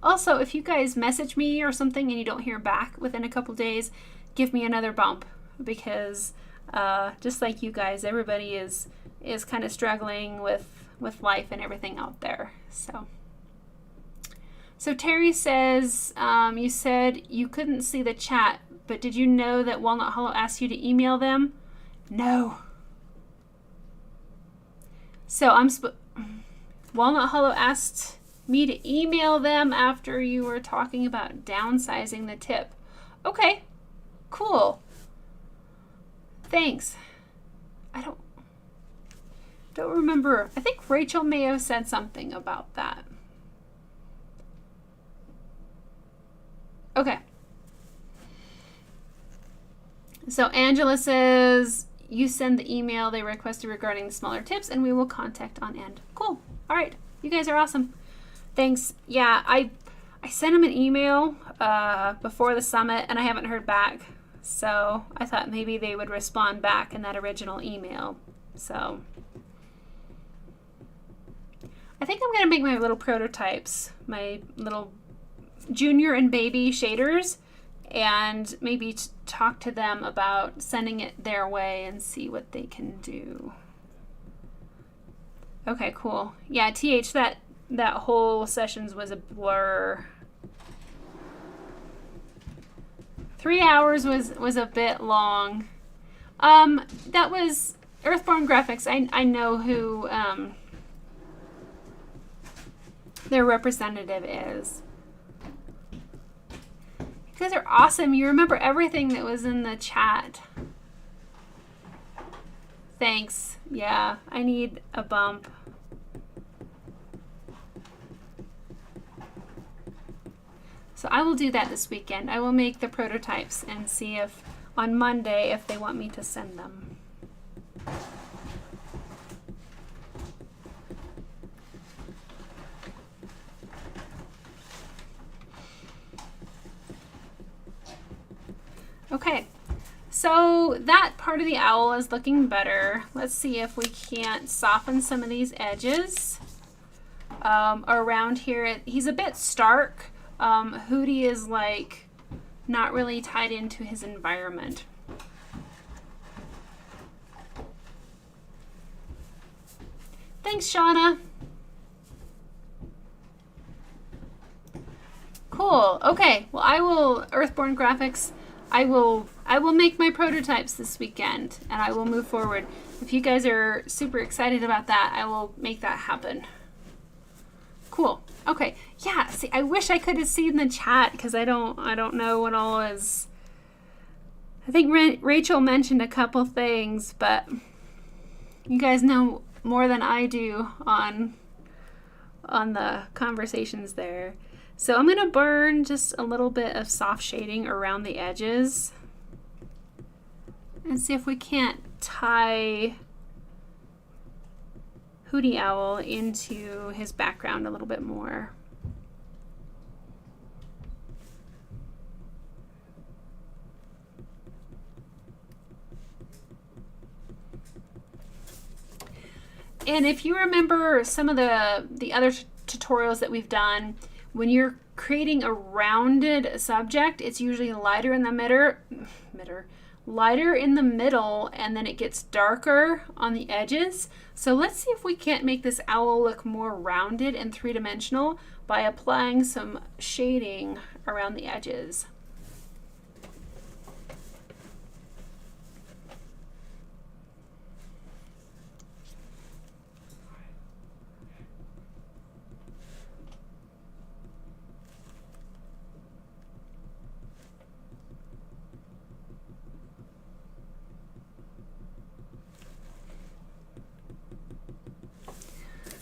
also, if you guys message me or something and you don't hear back within a couple days, give me another bump, because just like you guys, everybody is kind of struggling with life and everything out there. So Terry says, you said you couldn't see the chat, but did you know that Walnut Hollow asked you to email them? No. So Walnut Hollow asked me to email them after you were talking about downsizing the tip. Okay, cool. Thanks. I don't remember. I think Rachel may have said something about that. Okay. So Angela says, you send the email they requested regarding the smaller tips and we will contact on end. Cool. All right. You guys are awesome. Thanks. Yeah, I sent them an email before the summit and I haven't heard back. So I thought maybe they would respond back in that original email. So I think I'm going to make my little prototypes, my little junior and baby shaders, and maybe talk to them about sending it their way and see what they can do. Okay, cool. Yeah, TH, that whole sessions was a blur. 3 hours was a bit long. That was Earthborn Graphics. I know who their representative is. You guys are awesome. You remember everything that was in the chat. Thanks. Yeah, I need a bump. So I will do that this weekend. I will make the prototypes and see if on Monday if they want me to send them. Okay, so that part of the owl is looking better. Let's see if we can't soften some of these edges around here. He's a bit stark. Hootie is like not really tied into his environment. Thanks, Shauna. Cool. Okay. Well, I will Earthborn Graphics. I will make my prototypes this weekend and I will move forward. If you guys are super excited about that, I will make that happen. Cool. Okay. Yeah. See, I wish I could have seen the chat because I don't know what all is. I think Rachel mentioned a couple things, but you guys know more than I do on the conversations there. So I'm going to burn just a little bit of soft shading around the edges and see if we can't tie Hootie Owl into his background a little bit more. And if you remember some of the other tutorials that we've done, when you're creating a rounded subject, it's usually lighter in the middle, and then it gets darker on the edges. So let's see if we can't make this owl look more rounded and three-dimensional by applying some shading around the edges.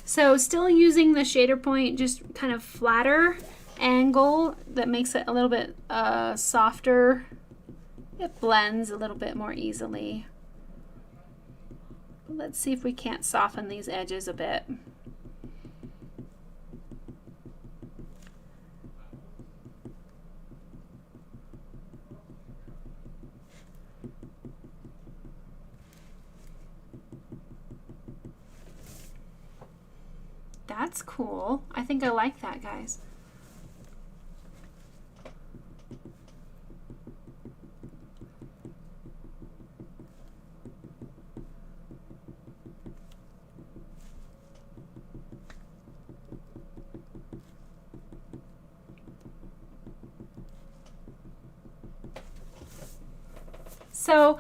So still using the shader point, just kind of flatter angle that makes it a little bit softer. It blends a little bit more easily. Let's see if we can't soften these edges a bit. That's cool. I think I like that, guys. So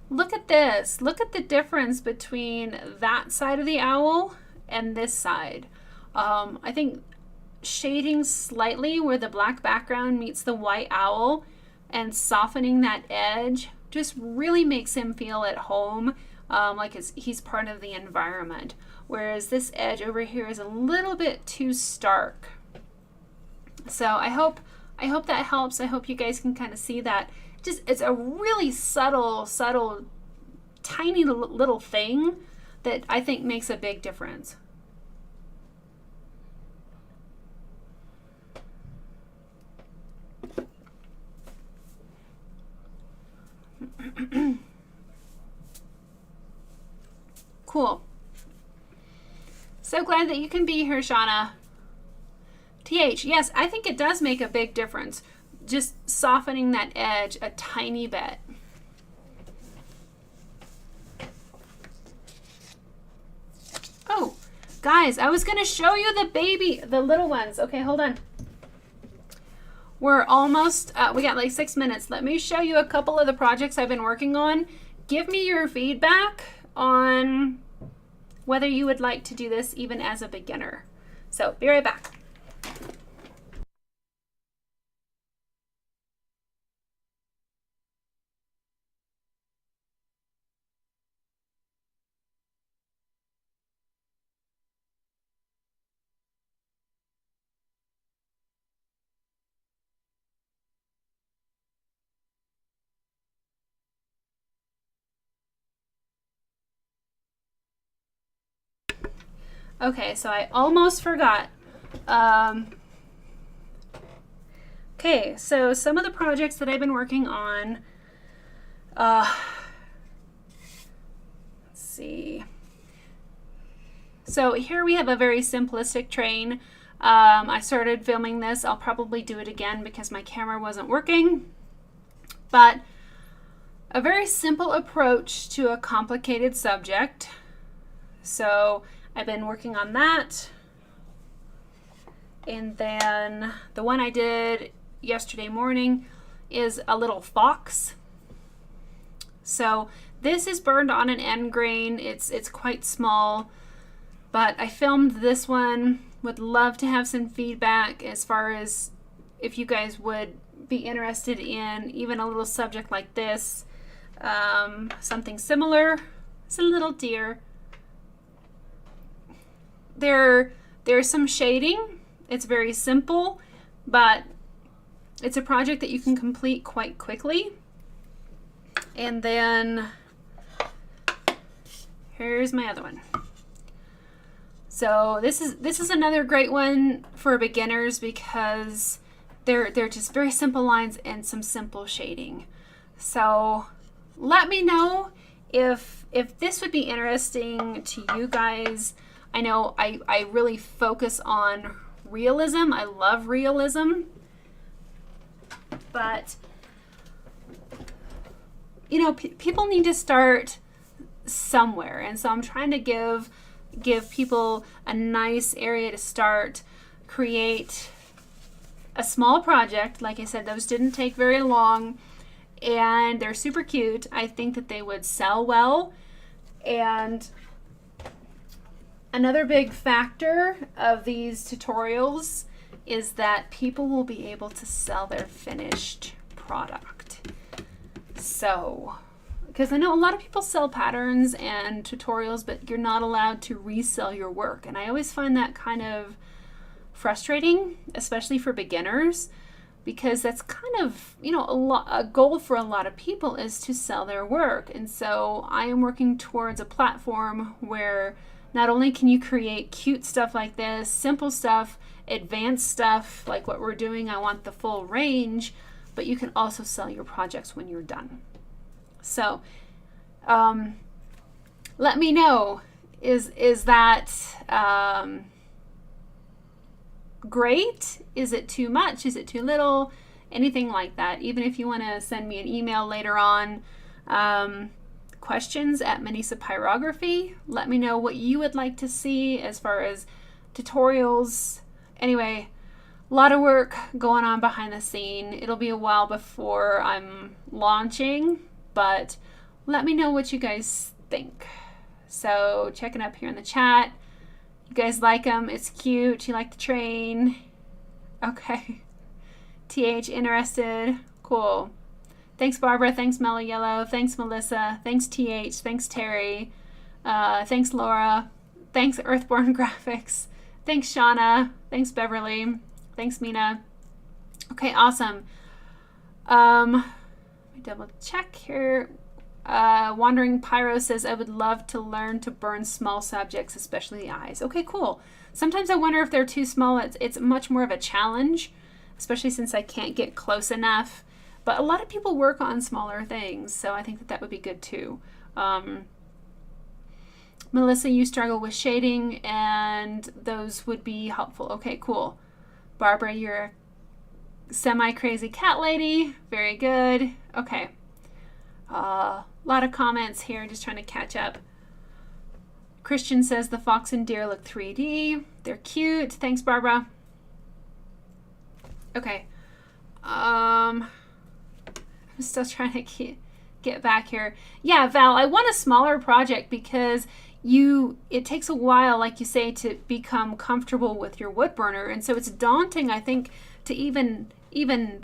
look at this. Look at the difference between that side of the owl and this side. I think shading slightly where the black background meets the white owl and softening that edge just really makes him feel at home, like he's part of the environment. Whereas this edge over here is a little bit too stark. So I hope that helps. I hope you guys can kind of see that. It's a really subtle, tiny little thing that I think makes a big difference. Cool. So glad that you can be here, Shauna. TH, yes, I think it does make a big difference. Just softening that edge a tiny bit. Oh, guys, I was going to show you the little ones. Okay, hold on. We're almost, we got like 6 minutes. Let me show you a couple of the projects I've been working on. Give me your feedback on whether you would like to do this even as a beginner. So be right back. Okay, so I almost forgot. Okay, so some of the projects that I've been working on, let's see. So here we have a very simplistic train. I started filming this. I'll probably do it again because my camera wasn't working. But a very simple approach to a complicated subject. So I've been working on that. And then the one I did yesterday morning is a little fox. So this is burned on an end grain. It's quite small, but I filmed this one Would love to have some feedback as far as if you guys would be interested in even a little subject like this. Something similar. It's a little deer. There's some shading. It's very simple, but it's a project that you can complete quite quickly. And then here's my other one. So this is another great one for beginners because they're just very simple lines and some simple shading. So let me know if this would be interesting to you guys. I know I really focus on realism. I love realism. But, you know, people need to start somewhere. And so I'm trying to give people a nice area to start, create a small project. Like I said, those didn't take very long. And they're super cute. I think that they would sell well. And another big factor of these tutorials is that people will be able to sell their finished product. So, because I know a lot of people sell patterns and tutorials, but you're not allowed to resell your work. And I always find that kind of frustrating, especially for beginners, because that's kind of, you know, a goal for a lot of people is to sell their work. And so I am working towards a platform where not only can you create cute stuff like this, simple stuff, advanced stuff like what we're doing, I want the full range, but you can also sell your projects when you're done. So let me know, is that great? Is it too much? Is it too little? Anything like that. Even if you want to send me an email later on, questions at Minisa Pyrography. Let me know what you would like to see as far as tutorials. Anyway, a lot of work going on behind the scene. It'll be a while before I'm launching, but let me know what you guys think. So check it up here in the chat. You guys like them? It's cute. You like the train? Okay. TH interested. Cool. Thanks, Barbara. Thanks, Mellow Yellow. Thanks, Melissa. Thanks, TH. Thanks, Terry. Thanks, Laura. Thanks, Earthborn Graphics. Thanks, Shauna. Thanks, Beverly. Thanks, Mina. Okay, awesome. Let me double check here. Wandering Pyro says, I would love to learn to burn small subjects, especially the eyes. Okay, cool. Sometimes I wonder if they're too small. It's much more of a challenge, especially since I can't get close enough. But a lot of people work on smaller things, so I think that would be good too. Melissa, you struggle with shading, and those would be helpful. Okay, cool. Barbara, you're a semi-crazy cat lady. Very good. Okay. A lot of comments here, just trying to catch up. Christian says the fox and deer look 3D. They're cute. Thanks, Barbara. Okay. I'm still trying to get back here. Yeah, Val, I want a smaller project because it takes a while, like you say, to become comfortable with your wood burner. And so it's daunting, I think, to even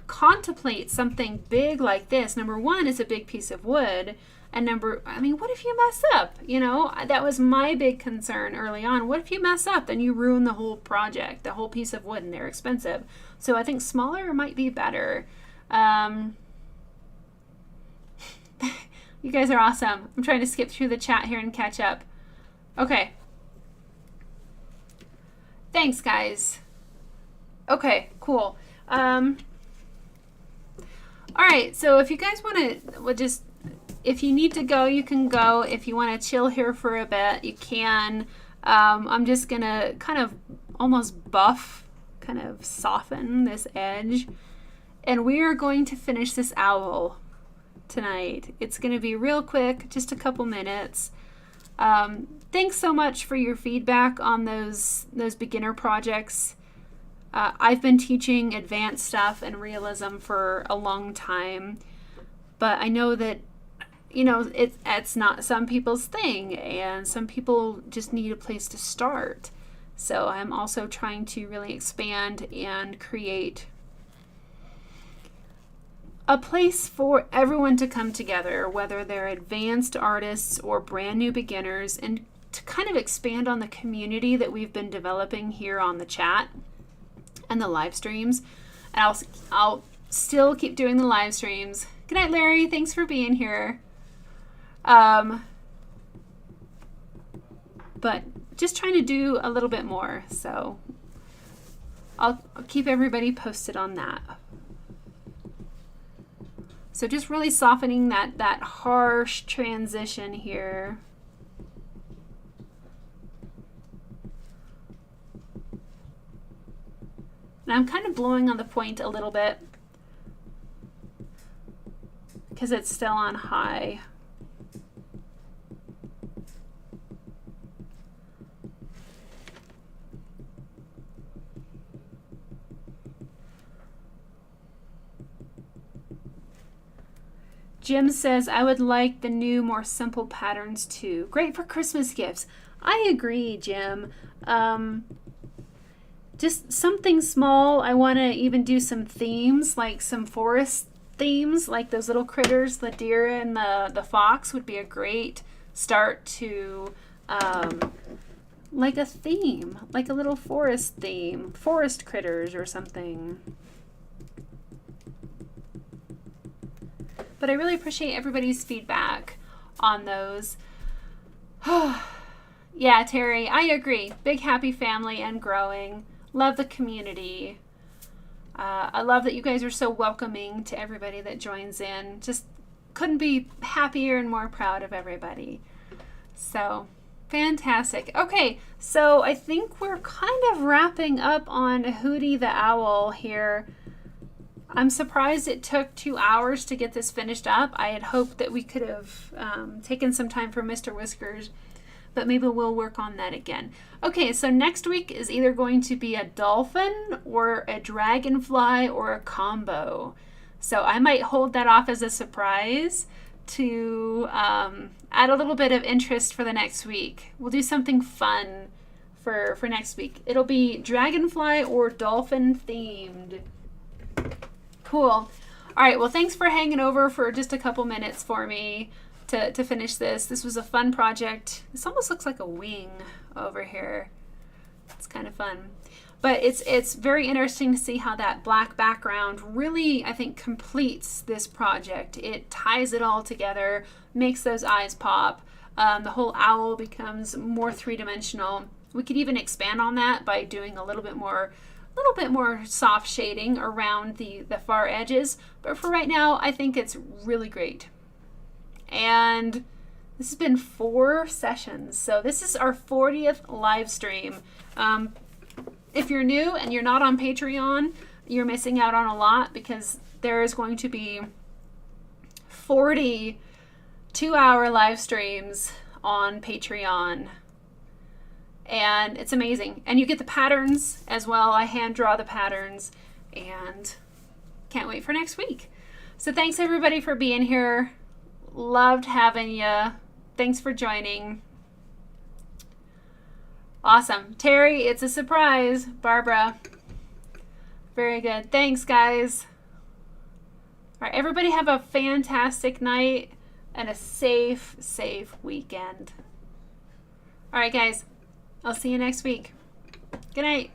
contemplate something big like this. Number one, it's a big piece of wood. And what if you mess up? You know, that was my big concern early on. What if you mess up? Then you ruin the whole project, the whole piece of wood, and they're expensive. So I think smaller might be better. You guys are awesome. I'm trying to skip through the chat here and catch up. Okay. Thanks, guys. Okay, cool. All right, so if you guys want to, if you need to go, you can go. If you want to chill here for a bit, you can. I'm just going to kind of almost buff, kind of soften this edge. And we are going to finish this owl tonight. It's going to be real quick, just a couple minutes. Thanks so much for your feedback on those beginner projects. I've been teaching advanced stuff and realism for a long time, but I know that, you know, it's not some people's thing, and some people just need a place to start. So I'm also trying to really expand and create a place for everyone to come together, whether they're advanced artists or brand new beginners, and to kind of expand on the community that we've been developing here on the chat and the live streams. And I'll still keep doing the live streams. Good night, Larry. Thanks for being here. But just trying to do a little bit more. So I'll keep everybody posted on that. So just really softening that harsh transition here. And I'm kind of blowing on the point a little bit because it's still on high. Jim says, I would like the new, more simple patterns too. Great for Christmas gifts. I agree, Jim. Just something small. I want to even do some themes, like some forest themes, like those little critters, the deer and the fox would be a great start to like a theme, like a little forest theme, forest critters or something. But I really appreciate everybody's feedback on those. Yeah, Terry, I agree. Big happy family and growing. Love the community. I love that you guys are so welcoming to everybody that joins in. Just couldn't be happier and more proud of everybody. So fantastic. Okay, so I think we're kind of wrapping up on Hootie the Owl here. I'm surprised it took 2 hours to get this finished up. I had hoped that we could have taken some time for Mr. Whiskers, but maybe we'll work on that again. Okay, so next week is either going to be a dolphin or a dragonfly or a combo. So I might hold that off as a surprise to add a little bit of interest for the next week. We'll do something fun for next week. It'll be dragonfly or dolphin themed. Cool. All right, well, thanks for hanging over for just a couple minutes for me to finish this. This was a fun project. This almost looks like a wing over here. It's kind of fun. But it's very interesting to see how that black background really, I think, completes this project. It ties it all together, makes those eyes pop. The whole owl becomes more three-dimensional. We could even expand on that by doing a little bit more soft shading around the far edges. But for right now, I think it's really great. And this has been 4 sessions. So this is our 40th live stream. If you're new and you're not on Patreon, you're missing out on a lot because there is going to be 40 2-hour live streams on Patreon. And it's amazing. And you get the patterns as well. I hand draw the patterns and can't wait for next week. So thanks everybody for being here. Loved having you. Thanks for joining. Awesome. Terry, it's a surprise. Barbara. Very good. Thanks, guys. All right, everybody have a fantastic night and a safe weekend. All right, guys. I'll see you next week. Good night.